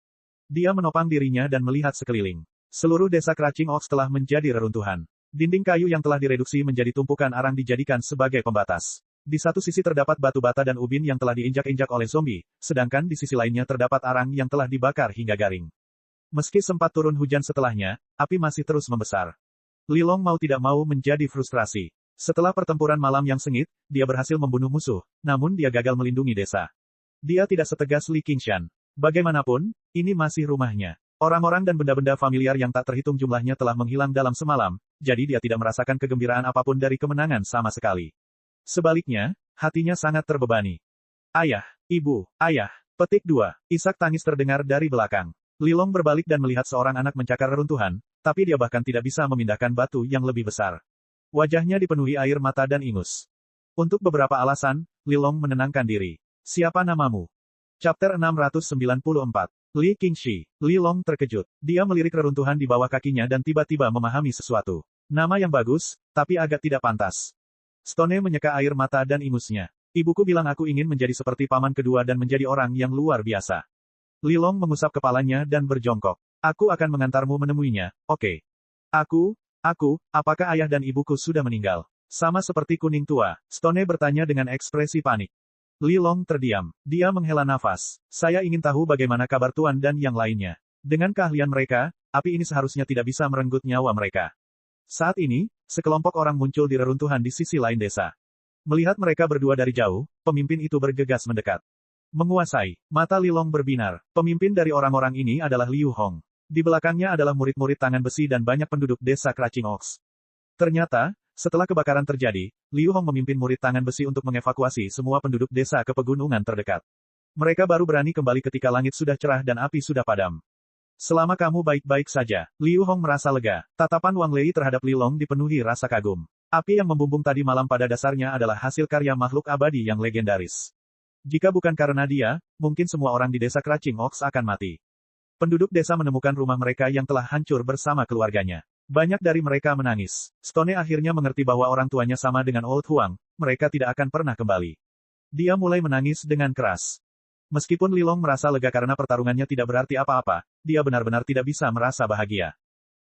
A: Dia menopang dirinya dan melihat sekeliling. Seluruh desa Craching Ox telah menjadi reruntuhan. Dinding kayu yang telah direduksi menjadi tumpukan arang dijadikan sebagai pembatas. Di satu sisi terdapat batu bata dan ubin yang telah diinjak-injak oleh zombie, sedangkan di sisi lainnya terdapat arang yang telah dibakar hingga garing. Meski sempat turun hujan setelahnya, api masih terus membesar. Lilong mau tidak mau menjadi frustrasi. Setelah pertempuran malam yang sengit, dia berhasil membunuh musuh, namun dia gagal melindungi desa. Dia tidak setegas Li Qingshan. Bagaimanapun, ini masih rumahnya. Orang-orang dan benda-benda familiar yang tak terhitung jumlahnya telah menghilang dalam semalam, jadi dia tidak merasakan kegembiraan apapun dari kemenangan sama sekali. Sebaliknya, hatinya sangat terbebani. Ayah, ibu, ayah. Petik 2. Isak tangis terdengar dari belakang. Lilong berbalik dan melihat seorang anak mencakar reruntuhan, tapi dia bahkan tidak bisa memindahkan batu yang lebih besar. Wajahnya dipenuhi air mata dan ingus. Untuk beberapa alasan, Lilong menenangkan diri. Siapa namamu? Chapter 694. Li Qingshi. Lilong terkejut. Dia melirik reruntuhan di bawah kakinya dan tiba-tiba memahami sesuatu. Nama yang bagus, tapi agak tidak pantas. Stone menyeka air mata dan ingusnya. Ibuku bilang aku ingin menjadi seperti paman kedua dan menjadi orang yang luar biasa. Lilong mengusap kepalanya dan berjongkok. Aku akan mengantarmu menemuinya, oke? Apakah ayah dan ibuku sudah meninggal? Sama seperti kuning tua, Stone bertanya dengan ekspresi panik. Lilong terdiam. Dia menghela nafas. Saya ingin tahu bagaimana kabar tuan dan yang lainnya. Dengan keahlian mereka, api ini seharusnya tidak bisa merenggut nyawa mereka. Saat ini, sekelompok orang muncul di reruntuhan di sisi lain desa. Melihat mereka berdua dari jauh, pemimpin itu bergegas mendekat. Menguasai. Mata Lilong berbinar. Pemimpin dari orang-orang ini adalah Liu Hong. Di belakangnya adalah murid-murid tangan besi dan banyak penduduk desa Craching Ox. Ternyata, setelah kebakaran terjadi, Liu Hong memimpin murid tangan besi untuk mengevakuasi semua penduduk desa ke pegunungan terdekat. Mereka baru berani kembali ketika langit sudah cerah dan api sudah padam. Selama kamu baik-baik saja, Liu Hong merasa lega. Tatapan Wang Lei terhadap Li Long dipenuhi rasa kagum. Api yang membumbung tadi malam pada dasarnya adalah hasil karya makhluk abadi yang legendaris. Jika bukan karena dia, mungkin semua orang di desa Craching Ox akan mati. Penduduk desa menemukan rumah mereka yang telah hancur bersama keluarganya. Banyak dari mereka menangis. Stone akhirnya mengerti bahwa orang tuanya sama dengan Old Huang, mereka tidak akan pernah kembali. Dia mulai menangis dengan keras. Meskipun Li Long merasa lega karena pertarungannya tidak berarti apa-apa, dia benar-benar tidak bisa merasa bahagia.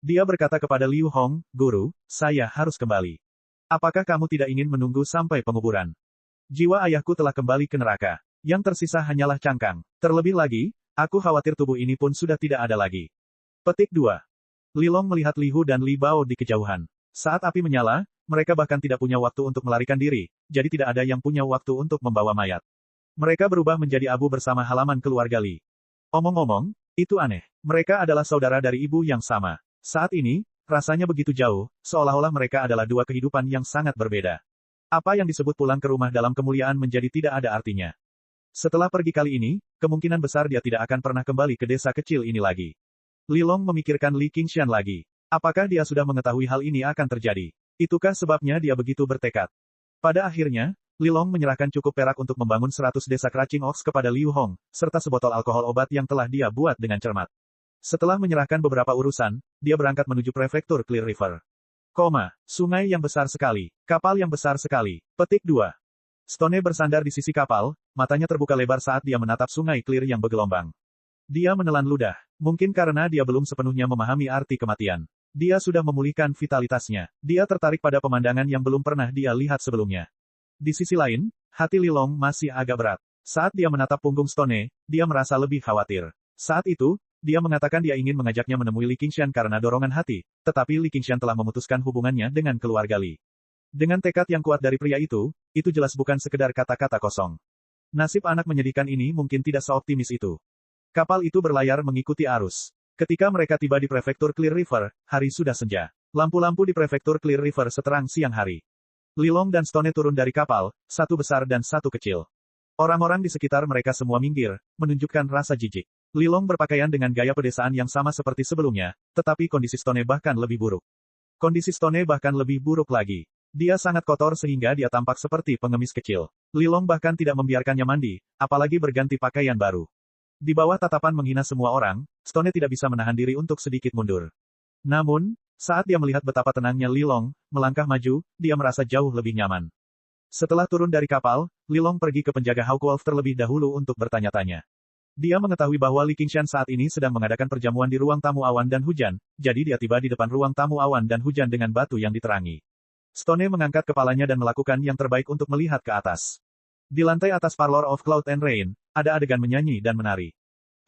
A: Dia berkata kepada Liu Hong, "Guru, saya harus kembali. Apakah kamu tidak ingin menunggu sampai penguburan? Jiwa ayahku telah kembali ke neraka. Yang tersisa hanyalah cangkang. Terlebih lagi, aku khawatir tubuh ini pun sudah tidak ada lagi." Petik 2. Li Long melihat Li Hu dan Li Bao di kejauhan. Saat api menyala, mereka bahkan tidak punya waktu untuk melarikan diri, jadi tidak ada yang punya waktu untuk membawa mayat. Mereka berubah menjadi abu bersama halaman keluarga Li. Omong-omong, itu aneh. Mereka adalah saudara dari ibu yang sama. Saat ini, rasanya begitu jauh, seolah-olah mereka adalah dua kehidupan yang sangat berbeda. Apa yang disebut pulang ke rumah dalam kemuliaan menjadi tidak ada artinya. Setelah pergi kali ini, kemungkinan besar dia tidak akan pernah kembali ke desa kecil ini lagi. Li Long memikirkan Li Qingshan lagi. Apakah dia sudah mengetahui hal ini akan terjadi? Itukah sebabnya dia begitu bertekad? Pada akhirnya, Li Long menyerahkan cukup perak untuk membangun 100 desa Craching Ox kepada Liu Hong, serta sebotol alkohol obat yang telah dia buat dengan cermat. Setelah menyerahkan beberapa urusan, dia berangkat menuju prefektur Clear River. Sungai yang besar sekali. Kapal yang besar sekali. Petik 2. Stone bersandar di sisi kapal, matanya terbuka lebar saat dia menatap sungai Clear yang bergelombang. Dia menelan ludah. Mungkin karena dia belum sepenuhnya memahami arti kematian. Dia sudah memulihkan vitalitasnya. Dia tertarik pada pemandangan yang belum pernah dia lihat sebelumnya. Di sisi lain, hati Li Long masih agak berat. Saat dia menatap punggung Stone, dia merasa lebih khawatir. Saat itu, dia mengatakan dia ingin mengajaknya menemui Li Qingshan karena dorongan hati, tetapi Li Qingshan telah memutuskan hubungannya dengan keluarga Li. Dengan tekad yang kuat dari pria itu jelas bukan sekedar kata-kata kosong. Nasib anak menyedihkan ini mungkin tidak seoptimis itu. Kapal itu berlayar mengikuti arus. Ketika mereka tiba di prefektur Clear River, hari sudah senja. Lampu-lampu di prefektur Clear River seterang siang hari. Li Long dan Stone turun dari kapal, satu besar dan satu kecil. Orang-orang di sekitar mereka semua minggir, menunjukkan rasa jijik. Li Long berpakaian dengan gaya pedesaan yang sama seperti sebelumnya, tetapi kondisi Stone bahkan lebih buruk. Kondisi Stone bahkan lebih buruk lagi. Dia sangat kotor sehingga dia tampak seperti pengemis kecil. Li Long bahkan tidak membiarkannya mandi, apalagi berganti pakaian baru. Di bawah tatapan menghina semua orang, Stone tidak bisa menahan diri untuk sedikit mundur. Namun, saat dia melihat betapa tenangnya Li Long, melangkah maju, dia merasa jauh lebih nyaman. Setelah turun dari kapal, Li Long pergi ke penjaga Hawkwolf terlebih dahulu untuk bertanya-tanya. Dia mengetahui bahwa Li Qingshan saat ini sedang mengadakan perjamuan di ruang tamu awan dan hujan, jadi dia tiba di depan ruang tamu awan dan hujan dengan batu yang diterangi. Stone mengangkat kepalanya dan melakukan yang terbaik untuk melihat ke atas. Di lantai atas Parlor of Cloud and Rain, ada adegan menyanyi dan menari.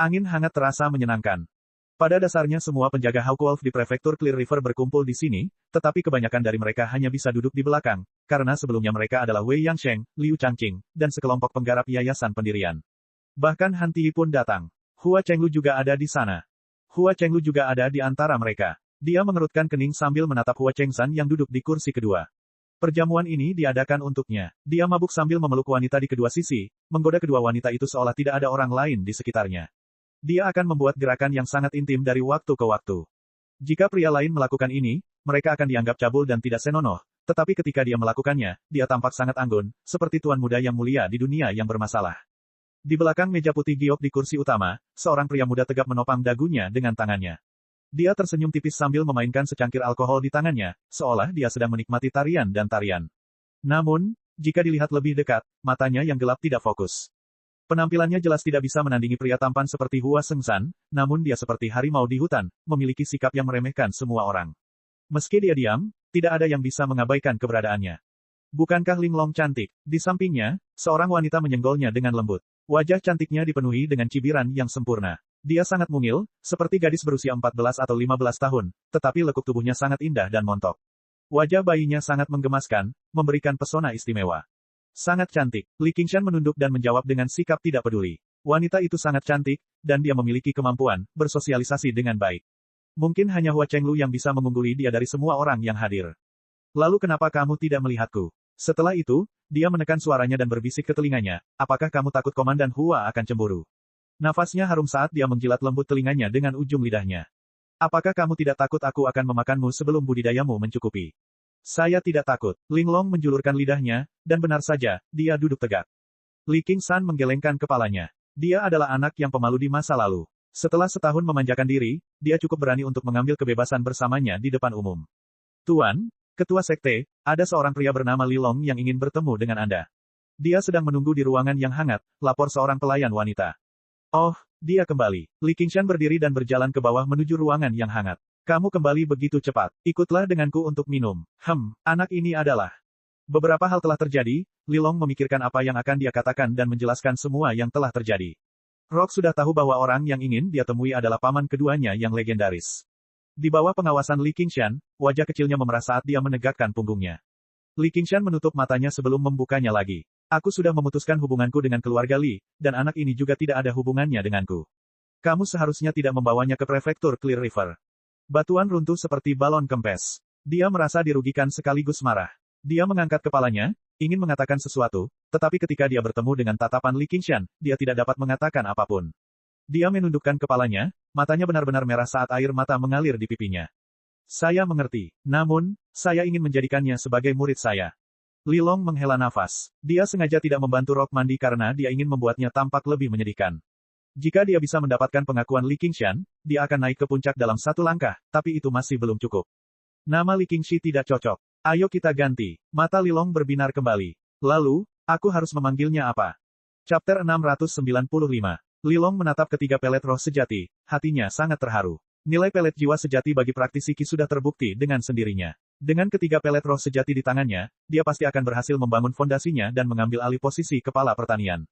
A: Angin hangat terasa menyenangkan. Pada dasarnya semua penjaga Hawkwolf di prefektur Clear River berkumpul di sini, tetapi kebanyakan dari mereka hanya bisa duduk di belakang, karena sebelumnya mereka adalah Wei Yangsheng, Liu Changqing, dan sekelompok penggarap yayasan pendirian. Bahkan Han Ti pun datang. Hua Chenglu juga ada di sana. Hua Chenglu juga ada di antara mereka. Dia mengerutkan kening sambil menatap Hua Chengsan yang duduk di kursi kedua. Perjamuan ini diadakan untuknya. Dia mabuk sambil memeluk wanita di kedua sisi, menggoda kedua wanita itu seolah tidak ada orang lain di sekitarnya. Dia akan membuat gerakan yang sangat intim dari waktu ke waktu. Jika pria lain melakukan ini, mereka akan dianggap cabul dan tidak senonoh, tetapi ketika dia melakukannya, dia tampak sangat anggun, seperti tuan muda yang mulia di dunia yang bermasalah. Di belakang meja putih giok di kursi utama, seorang pria muda tegap menopang dagunya dengan tangannya. Dia tersenyum tipis sambil memainkan secangkir alkohol di tangannya, seolah dia sedang menikmati tarian dan tarian. Namun, jika dilihat lebih dekat, matanya yang gelap tidak fokus. Penampilannya jelas tidak bisa menandingi pria tampan seperti Hua Sengshan, namun dia seperti harimau di hutan, memiliki sikap yang meremehkan semua orang. Meski dia diam, tidak ada yang bisa mengabaikan keberadaannya. Bukankah Ling Long cantik? Di sampingnya, seorang wanita menyenggolnya dengan lembut. Wajah cantiknya dipenuhi dengan cibiran yang sempurna. Dia sangat mungil, seperti gadis berusia 14 atau 15 tahun, tetapi lekuk tubuhnya sangat indah dan montok. Wajah bayinya sangat menggemaskan, memberikan pesona istimewa. Sangat cantik. Li Qingshan menunduk dan menjawab dengan sikap tidak peduli. Wanita itu sangat cantik, dan dia memiliki kemampuan bersosialisasi dengan baik. Mungkin hanya Hua Chenglu yang bisa mengungguli dia dari semua orang yang hadir. Lalu kenapa kamu tidak melihatku? Setelah itu, dia menekan suaranya dan berbisik ke telinganya, apakah kamu takut Komandan Hua akan cemburu? Nafasnya harum saat dia menjilat lembut telinganya dengan ujung lidahnya. Apakah kamu tidak takut aku akan memakanmu sebelum budidayamu mencukupi? Saya tidak takut. Linglong menjulurkan lidahnya, dan benar saja, dia duduk tegak. Li Qingshan menggelengkan kepalanya. Dia adalah anak yang pemalu di masa lalu. Setelah setahun memanjakan diri, dia cukup berani untuk mengambil kebebasan bersamanya di depan umum. Tuan, Ketua Sekte, ada seorang pria bernama Li Long yang ingin bertemu dengan Anda. Dia sedang menunggu di ruangan yang hangat, lapor seorang pelayan wanita. Oh, dia kembali. Li Qingshan berdiri dan berjalan ke bawah menuju ruangan yang hangat. Kamu kembali begitu cepat. Ikutlah denganku untuk minum. Anak ini adalah. Beberapa hal telah terjadi, Li Long memikirkan apa yang akan dia katakan dan menjelaskan semua yang telah terjadi. Rock sudah tahu bahwa orang yang ingin dia temui adalah paman keduanya yang legendaris. Di bawah pengawasan Li Qingshan, wajah kecilnya memerah saat dia menegakkan punggungnya. Li Qingshan menutup matanya sebelum membukanya lagi. Aku sudah memutuskan hubunganku dengan keluarga Li, dan anak ini juga tidak ada hubungannya denganku. Kamu seharusnya tidak membawanya ke prefektur Clear River. Batuan runtuh seperti balon kempes. Dia merasa dirugikan sekaligus marah. Dia mengangkat kepalanya, ingin mengatakan sesuatu, tetapi ketika dia bertemu dengan tatapan Li Qingshan, dia tidak dapat mengatakan apapun. Dia menundukkan kepalanya, matanya benar-benar merah saat air mata mengalir di pipinya. Saya mengerti, namun, saya ingin menjadikannya sebagai murid saya. Li Long menghela nafas. Dia sengaja tidak membantu Rock mandi karena dia ingin membuatnya tampak lebih menyedihkan. Jika dia bisa mendapatkan pengakuan Li Qingshan, dia akan naik ke puncak dalam satu langkah, tapi itu masih belum cukup. Nama Li Qingxi tidak cocok. Ayo kita ganti. Mata Li Long berbinar kembali. Lalu, aku harus memanggilnya apa? Chapter 695. Li Long menatap ketiga pelet roh sejati, hatinya sangat terharu. Nilai pelet jiwa sejati bagi praktisi Qi sudah terbukti dengan sendirinya. Dengan ketiga pelet roh sejati di tangannya, dia pasti akan berhasil membangun fondasinya dan mengambil alih posisi kepala pertanian.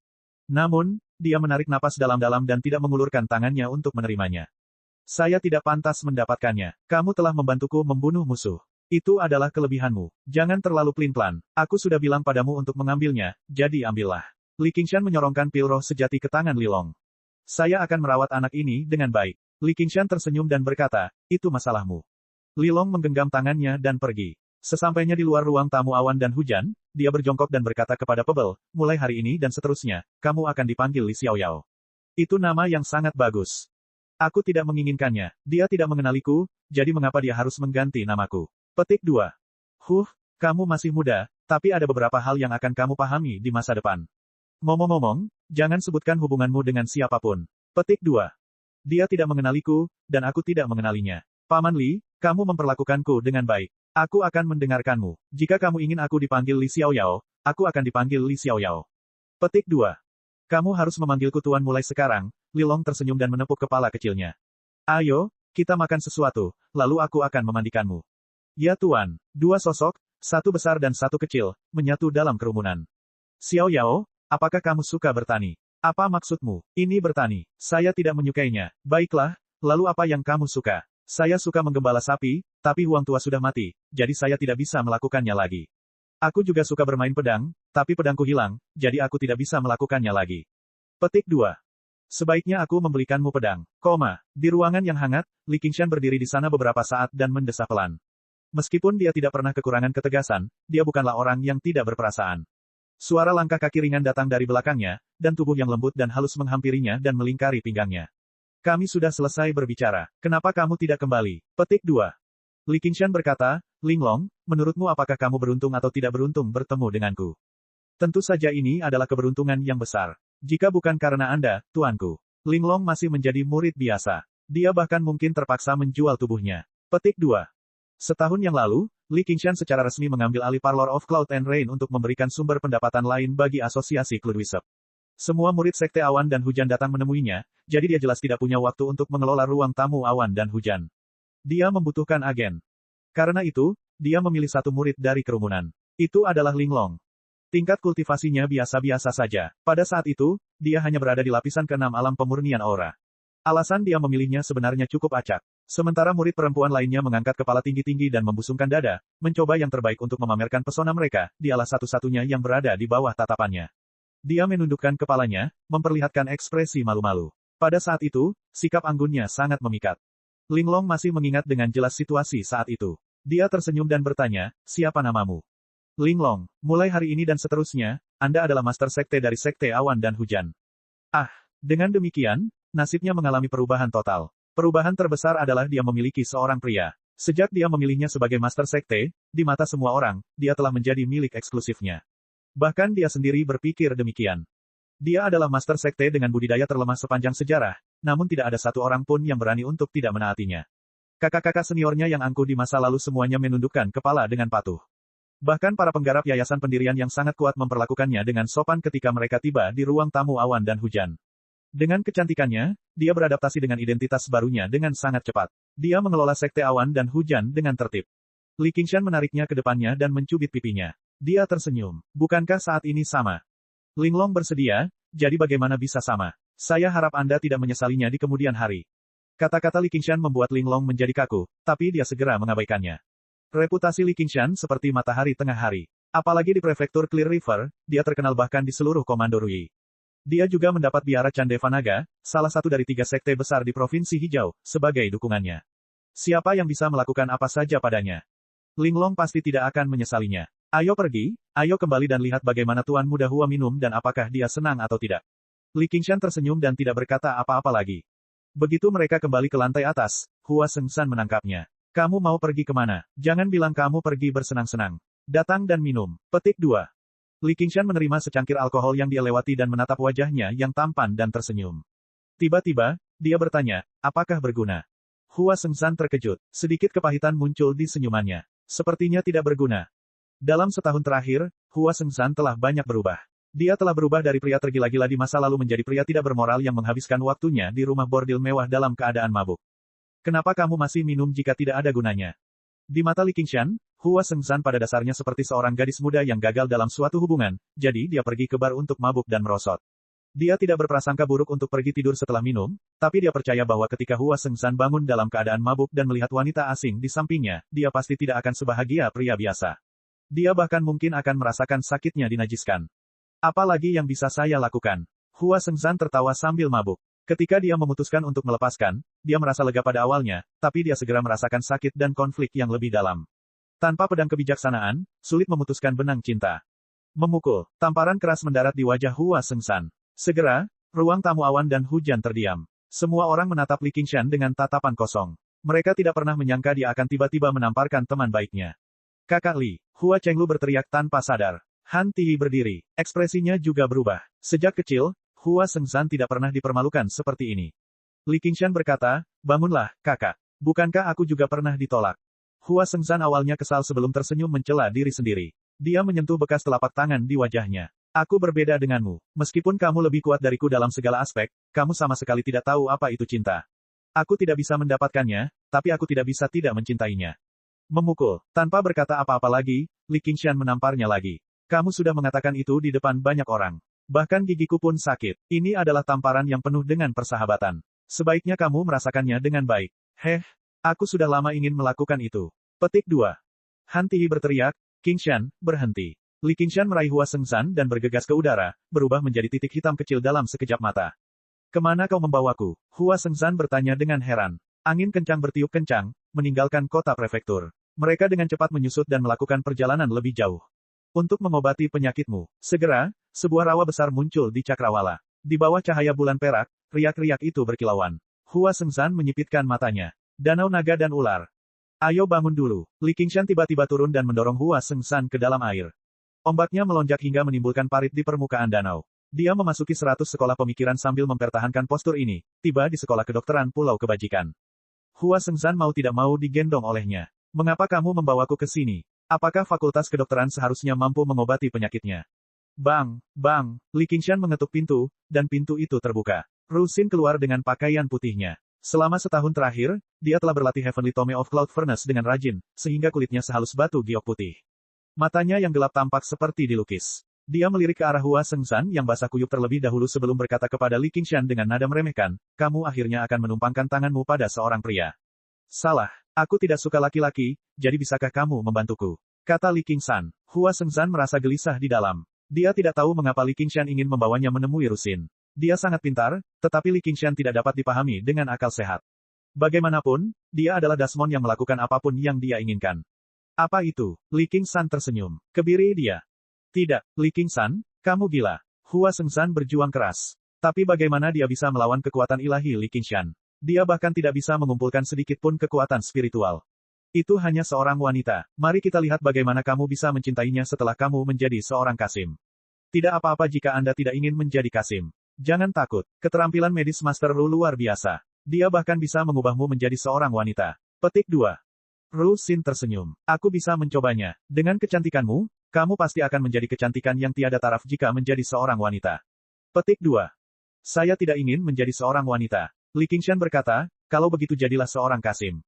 A: Namun, dia menarik napas dalam-dalam dan tidak mengulurkan tangannya untuk menerimanya. Saya tidak pantas mendapatkannya. Kamu telah membantuku membunuh musuh. Itu adalah kelebihanmu. Jangan terlalu pelin-pelan. Aku sudah bilang padamu untuk mengambilnya, jadi ambillah. Li Qingshan menyorongkan pil roh sejati ke tangan Li Long. Saya akan merawat anak ini dengan baik. Li Qingshan tersenyum dan berkata, itu masalahmu. Li Long menggenggam tangannya dan pergi. Sesampainya di luar ruang tamu awan dan hujan, dia berjongkok dan berkata kepada Pebble, mulai hari ini dan seterusnya, kamu akan dipanggil Li Xiaoyao. Itu nama yang sangat bagus. Aku tidak menginginkannya. Dia tidak mengenaliku, jadi mengapa dia harus mengganti namaku? Petik 2. Kamu masih muda, tapi ada beberapa hal yang akan kamu pahami di masa depan. Ngomong-ngomong, jangan sebutkan hubunganmu dengan siapapun. Petik 2. Dia tidak mengenaliku, dan aku tidak mengenalinya. Paman Li, kamu memperlakukanku dengan baik. Aku akan mendengarkanmu. Jika kamu ingin aku dipanggil Li Xiaoyao, aku akan dipanggil Li Xiaoyao. Petik 2. Kamu harus memanggilku Tuan mulai sekarang. Li Long tersenyum dan menepuk kepala kecilnya. Ayo, kita makan sesuatu, lalu aku akan memandikanmu. Ya Tuan. Dua sosok, satu besar dan satu kecil, menyatu dalam kerumunan. Xiaoyao, apakah kamu suka bertani? Apa maksudmu? Ini bertani. Saya tidak menyukainya. Baiklah, lalu apa yang kamu suka? Saya suka menggembala sapi, tapi Huang Tua sudah mati, jadi saya tidak bisa melakukannya lagi. Aku juga suka bermain pedang, tapi pedangku hilang, jadi aku tidak bisa melakukannya lagi. Petik 2. Sebaiknya aku membelikanmu pedang. Di ruangan yang hangat, Li Qingshan berdiri di sana beberapa saat dan mendesah pelan. Meskipun dia tidak pernah kekurangan ketegasan, dia bukanlah orang yang tidak berperasaan. Suara langkah kaki ringan datang dari belakangnya, dan tubuh yang lembut dan halus menghampirinya dan melingkari pinggangnya. Kami sudah selesai berbicara. Kenapa kamu tidak kembali? Petik 2. Li Qingshan berkata, Linglong, menurutmu apakah kamu beruntung atau tidak beruntung bertemu denganku? Tentu saja ini adalah keberuntungan yang besar. Jika bukan karena Anda, tuanku. Linglong masih menjadi murid biasa. Dia bahkan mungkin terpaksa menjual tubuhnya. Petik 2. Setahun yang lalu, Li Qingshan secara resmi mengambil alih Parlor of Cloud and Rain untuk memberikan sumber pendapatan lain bagi asosiasi Cloudwisp. Semua murid Sekte Awan dan Hujan datang menemuinya, jadi dia jelas tidak punya waktu untuk mengelola ruang tamu awan dan hujan. Dia membutuhkan agen. Karena itu, dia memilih satu murid dari kerumunan. Itu adalah Linglong. Tingkat kultivasinya biasa-biasa saja. Pada saat itu, dia hanya berada di lapisan ke-6 alam pemurnian aura. Alasan dia memilihnya sebenarnya cukup acak. Sementara murid perempuan lainnya mengangkat kepala tinggi-tinggi dan membusungkan dada, mencoba yang terbaik untuk memamerkan pesona mereka, dialah satu-satunya yang berada di bawah tatapannya. Dia menundukkan kepalanya, memperlihatkan ekspresi malu-malu. Pada saat itu, sikap anggunnya sangat memikat. Linglong masih mengingat dengan jelas situasi saat itu. Dia tersenyum dan bertanya, siapa namamu? Linglong, mulai hari ini dan seterusnya, Anda adalah Master Sekte dari Sekte Awan dan Hujan. Dengan demikian, nasibnya mengalami perubahan total. Perubahan terbesar adalah dia memiliki seorang pria. Sejak dia memilihnya sebagai Master Sekte, di mata semua orang, dia telah menjadi milik eksklusifnya. Bahkan dia sendiri berpikir demikian. Dia adalah Master Sekte dengan budidaya terlemah sepanjang sejarah, namun tidak ada satu orang pun yang berani untuk tidak menaatinya. Kakak-kakak seniornya yang angkuh di masa lalu semuanya menundukkan kepala dengan patuh. Bahkan para penggarap yayasan pendirian yang sangat kuat memperlakukannya dengan sopan ketika mereka tiba di ruang tamu awan dan hujan. Dengan kecantikannya, dia beradaptasi dengan identitas barunya dengan sangat cepat. Dia mengelola sekte awan dan hujan dengan tertib. Li Qingshan menariknya ke depannya dan mencubit pipinya. Dia tersenyum. Bukankah saat ini sama? Linglong bersedia, jadi bagaimana bisa sama? Saya harap Anda tidak menyesalinya di kemudian hari. Kata-kata Li Qingshan membuat Linglong menjadi kaku, tapi dia segera mengabaikannya. Reputasi Li Qingshan seperti matahari tengah hari. Apalagi di prefektur Clear River, dia terkenal bahkan di seluruh komando Rui. Dia juga mendapat biara Candevanaga, salah satu dari 3 sekte besar di Provinsi Hijau, sebagai dukungannya. Siapa yang bisa melakukan apa saja padanya? Linglong pasti tidak akan menyesalinya. Ayo pergi, ayo kembali dan lihat bagaimana Tuan Muda Hua minum dan apakah dia senang atau tidak. Li Qingshan tersenyum dan tidak berkata apa-apa lagi. Begitu mereka kembali ke lantai atas, Hua Sengshan menangkapnya. Kamu mau pergi kemana? Jangan bilang kamu pergi bersenang-senang. Datang dan minum. Petik 2. Li Qingshan menerima secangkir alkohol yang dia lewati dan menatap wajahnya yang tampan dan tersenyum. Tiba-tiba, dia bertanya, apakah berguna? Hua Sengshan terkejut. Sedikit kepahitan muncul di senyumannya. Sepertinya tidak berguna. Dalam setahun terakhir, Hua Sengshan telah banyak berubah. Dia telah berubah dari pria tergila-gila di masa lalu menjadi pria tidak bermoral yang menghabiskan waktunya di rumah bordil mewah dalam keadaan mabuk. Kenapa kamu masih minum jika tidak ada gunanya? Di mata Li Qingshan, Hua Sengshan pada dasarnya seperti seorang gadis muda yang gagal dalam suatu hubungan, jadi dia pergi ke bar untuk mabuk dan merosot. Dia tidak berprasangka buruk untuk pergi tidur setelah minum, tapi dia percaya bahwa ketika Hua Sengshan bangun dalam keadaan mabuk dan melihat wanita asing di sampingnya, dia pasti tidak akan sebahagia pria biasa. Dia bahkan mungkin akan merasakan sakitnya dinajiskan. Apalagi yang bisa saya lakukan? Hua Sengshan tertawa sambil mabuk. Ketika dia memutuskan untuk melepaskan, dia merasa lega pada awalnya, tapi dia segera merasakan sakit dan konflik yang lebih dalam. Tanpa pedang kebijaksanaan, sulit memutuskan benang cinta. Memukul, tamparan keras mendarat di wajah Hua Sengshan. Segera, ruang tamu awan dan hujan terdiam. Semua orang menatap Li Qingshan dengan tatapan kosong. Mereka tidak pernah menyangka dia akan tiba-tiba menamparkan teman baiknya. Kakak Li, Hua Chenglu berteriak tanpa sadar. Han Tiyi berdiri, ekspresinya juga berubah. Sejak kecil, Hua Sengshan tidak pernah dipermalukan seperti ini. Li Qingshan berkata, bangunlah, kakak. Bukankah aku juga pernah ditolak? Hua Sengshan awalnya kesal sebelum tersenyum mencela diri sendiri. Dia menyentuh bekas telapak tangan di wajahnya. Aku berbeda denganmu. Meskipun kamu lebih kuat dariku dalam segala aspek, kamu sama sekali tidak tahu apa itu cinta. Aku tidak bisa mendapatkannya, tapi aku tidak bisa tidak mencintainya. Memukul. Tanpa berkata apa-apa lagi, Li Qingshan menamparnya lagi. Kamu sudah mengatakan itu di depan banyak orang. Bahkan gigiku pun sakit. Ini adalah tamparan yang penuh dengan persahabatan. Sebaiknya kamu merasakannya dengan baik. Aku sudah lama ingin melakukan itu. Petik 2. Han Tiyi berteriak, Qingshan, berhenti. Li Qingshan meraih Hua Sengshan dan bergegas ke udara, berubah menjadi titik hitam kecil dalam sekejap mata. Kemana kau membawaku? Hua Sengshan bertanya dengan heran. Angin kencang bertiup kencang, meninggalkan kota prefektur. Mereka dengan cepat menyusut dan melakukan perjalanan lebih jauh. Untuk mengobati penyakitmu, segera, sebuah rawa besar muncul di cakrawala. Di bawah cahaya bulan perak, riak-riak itu berkilauan. Hua Sengshan menyipitkan matanya. Danau naga dan ular. Ayo bangun dulu. Li Qingshan tiba-tiba turun dan mendorong Hua Sengshan ke dalam air. Ombaknya melonjak hingga menimbulkan parit di permukaan danau. Dia memasuki 100 sekolah pemikiran sambil mempertahankan postur ini, tiba di sekolah kedokteran Pulau Kebajikan. Hua Sengshan mau tidak mau digendong olehnya. Mengapa kamu membawaku ke sini? Apakah fakultas kedokteran seharusnya mampu mengobati penyakitnya? Bang, bang, Li Qingshan mengetuk pintu, dan pintu itu terbuka. Ru Xin keluar dengan pakaian putihnya. Selama setahun terakhir, dia telah berlatih Heavenly Tome of Cloud Furnace dengan rajin, sehingga kulitnya sehalus batu giok putih. Matanya yang gelap tampak seperti dilukis. Dia melirik ke arah Hua Sengshan yang basah kuyup terlebih dahulu sebelum berkata kepada Li Qingshan dengan nada meremehkan, kamu akhirnya akan menumpangkan tanganmu pada seorang pria. Salah. Aku tidak suka laki-laki, jadi bisakah kamu membantuku? Kata Li Qingshan. Hua Sengshan merasa gelisah di dalam. Dia tidak tahu mengapa Li Qingshan ingin membawanya menemui Ru Xin. Dia sangat pintar, tetapi Li Qingshan tidak dapat dipahami dengan akal sehat. Bagaimanapun, dia adalah Dasmon yang melakukan apapun yang dia inginkan. Apa itu? Li Qingshan tersenyum. Kebiri dia. Tidak, Li Qingshan, kamu gila. Hua Sengshan berjuang keras. Tapi bagaimana dia bisa melawan kekuatan ilahi Li Qingshan? Dia bahkan tidak bisa mengumpulkan sedikit pun kekuatan spiritual. Itu hanya seorang wanita. Mari kita lihat bagaimana kamu bisa mencintainya setelah kamu menjadi seorang Kasim. Tidak apa-apa jika Anda tidak ingin menjadi Kasim. Jangan takut, keterampilan medis Master Ru luar biasa. Dia bahkan bisa mengubahmu menjadi seorang wanita. Petik 2. Ru Xin tersenyum. Aku bisa mencobanya. Dengan kecantikanmu, kamu pasti akan menjadi kecantikan yang tiada taraf jika menjadi seorang wanita. Petik 2. Saya tidak ingin menjadi seorang wanita. Li Qingshan berkata, kalau begitu jadilah seorang Kasim.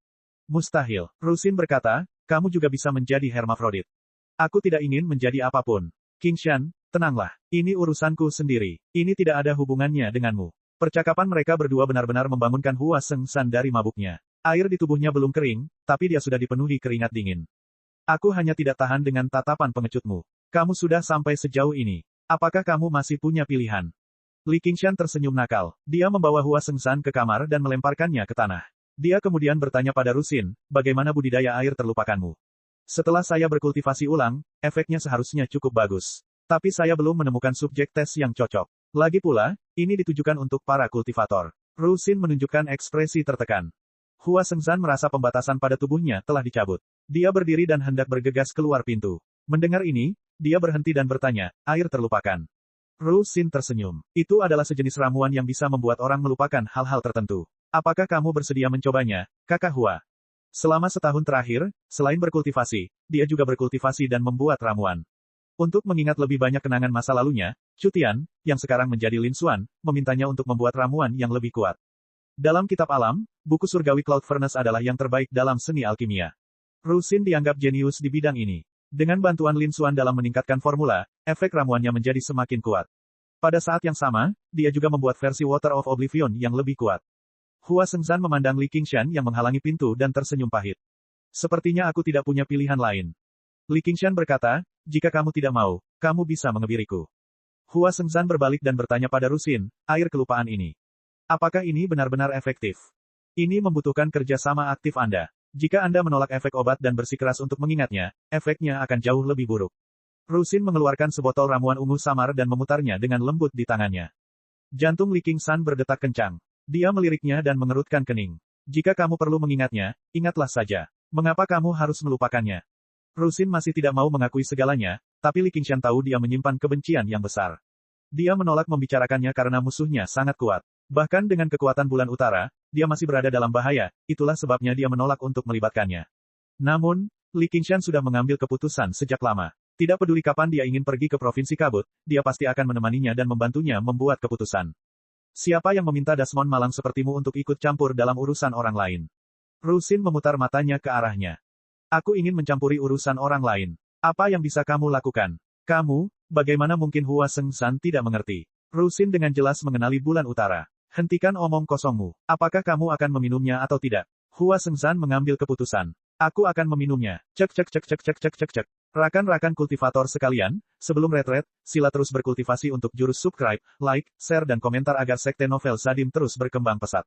A: Mustahil. Ru Xin berkata, kamu juga bisa menjadi hermafrodit. Aku tidak ingin menjadi apapun. Qingshan, tenanglah. Ini urusanku sendiri. Ini tidak ada hubungannya denganmu. Percakapan mereka berdua benar-benar membangunkan Hua Sengsan dari mabuknya. Air di tubuhnya belum kering, tapi dia sudah dipenuhi keringat dingin. Aku hanya tidak tahan dengan tatapan pengecutmu. Kamu sudah sampai sejauh ini. Apakah kamu masih punya pilihan? Li Qingshan tersenyum nakal. Dia membawa Hua Sengsan ke kamar dan melemparkannya ke tanah. Dia kemudian bertanya pada Ru Xin, bagaimana budidaya air terlupakanmu? Setelah saya berkultivasi ulang, efeknya seharusnya cukup bagus. Tapi saya belum menemukan subjek tes yang cocok. Lagi pula, ini ditujukan untuk para kultivator. Ru Xin menunjukkan ekspresi tertekan. Hua Sengsan merasa pembatasan pada tubuhnya telah dicabut. Dia berdiri dan hendak bergegas keluar pintu. Mendengar ini, dia berhenti dan bertanya, air terlupakan. Ru Xin tersenyum. Itu adalah sejenis ramuan yang bisa membuat orang melupakan hal-hal tertentu. Apakah kamu bersedia mencobanya, Kakak Hua? Selama setahun terakhir, selain berkultivasi, dia juga berkultivasi dan membuat ramuan. Untuk mengingat lebih banyak kenangan masa lalunya, Chu Tian, yang sekarang menjadi Lin Xuan, memintanya untuk membuat ramuan yang lebih kuat. Dalam kitab alam, buku surgawi Cloud Furnace adalah yang terbaik dalam seni alkimia. Ru Xin dianggap jenius di bidang ini. Dengan bantuan Lin Xuan dalam meningkatkan formula, efek ramuannya menjadi semakin kuat. Pada saat yang sama, dia juga membuat versi Water of Oblivion yang lebih kuat. Hua Sengsan memandang Li Qingshan yang menghalangi pintu dan tersenyum pahit. Sepertinya aku tidak punya pilihan lain. Li Qingshan berkata, jika kamu tidak mau, kamu bisa mengebiriku. Hua Sengsan berbalik dan bertanya pada Ru Xin, air kelupaan ini. Apakah ini benar-benar efektif? Ini membutuhkan kerjasama aktif Anda. Jika Anda menolak efek obat dan bersikeras untuk mengingatnya, efeknya akan jauh lebih buruk. Ru Xin mengeluarkan sebotol ramuan ungu samar dan memutarnya dengan lembut di tangannya. Jantung Li Qingshan berdetak kencang. Dia meliriknya dan mengerutkan kening. Jika kamu perlu mengingatnya, ingatlah saja. Mengapa kamu harus melupakannya? Ru Xin masih tidak mau mengakui segalanya, tapi Li Qingshan tahu dia menyimpan kebencian yang besar. Dia menolak membicarakannya karena musuhnya sangat kuat. Bahkan dengan kekuatan bulan utara, dia masih berada dalam bahaya, itulah sebabnya dia menolak untuk melibatkannya. Namun, Li Qingshan sudah mengambil keputusan sejak lama. Tidak peduli kapan dia ingin pergi ke Provinsi Kabut, dia pasti akan menemaninya dan membantunya membuat keputusan. Siapa yang meminta Dasmon malang sepertimu untuk ikut campur dalam urusan orang lain? Ru Xin memutar matanya ke arahnya. Aku ingin mencampuri urusan orang lain. Apa yang bisa kamu lakukan? Kamu, bagaimana mungkin Hua Sengsan tidak mengerti? Ru Xin dengan jelas mengenali bulan utara. Hentikan omong kosongmu. Apakah kamu akan meminumnya atau tidak? Hua Sengsan mengambil keputusan. Aku akan meminumnya. Cek cek cek cek cek cek cek cek. Rakan-rakan kultivator sekalian, sebelum retret, sila terus berkultivasi untuk jurus subscribe, like, share dan komentar agar sekte novel Sadim terus berkembang pesat.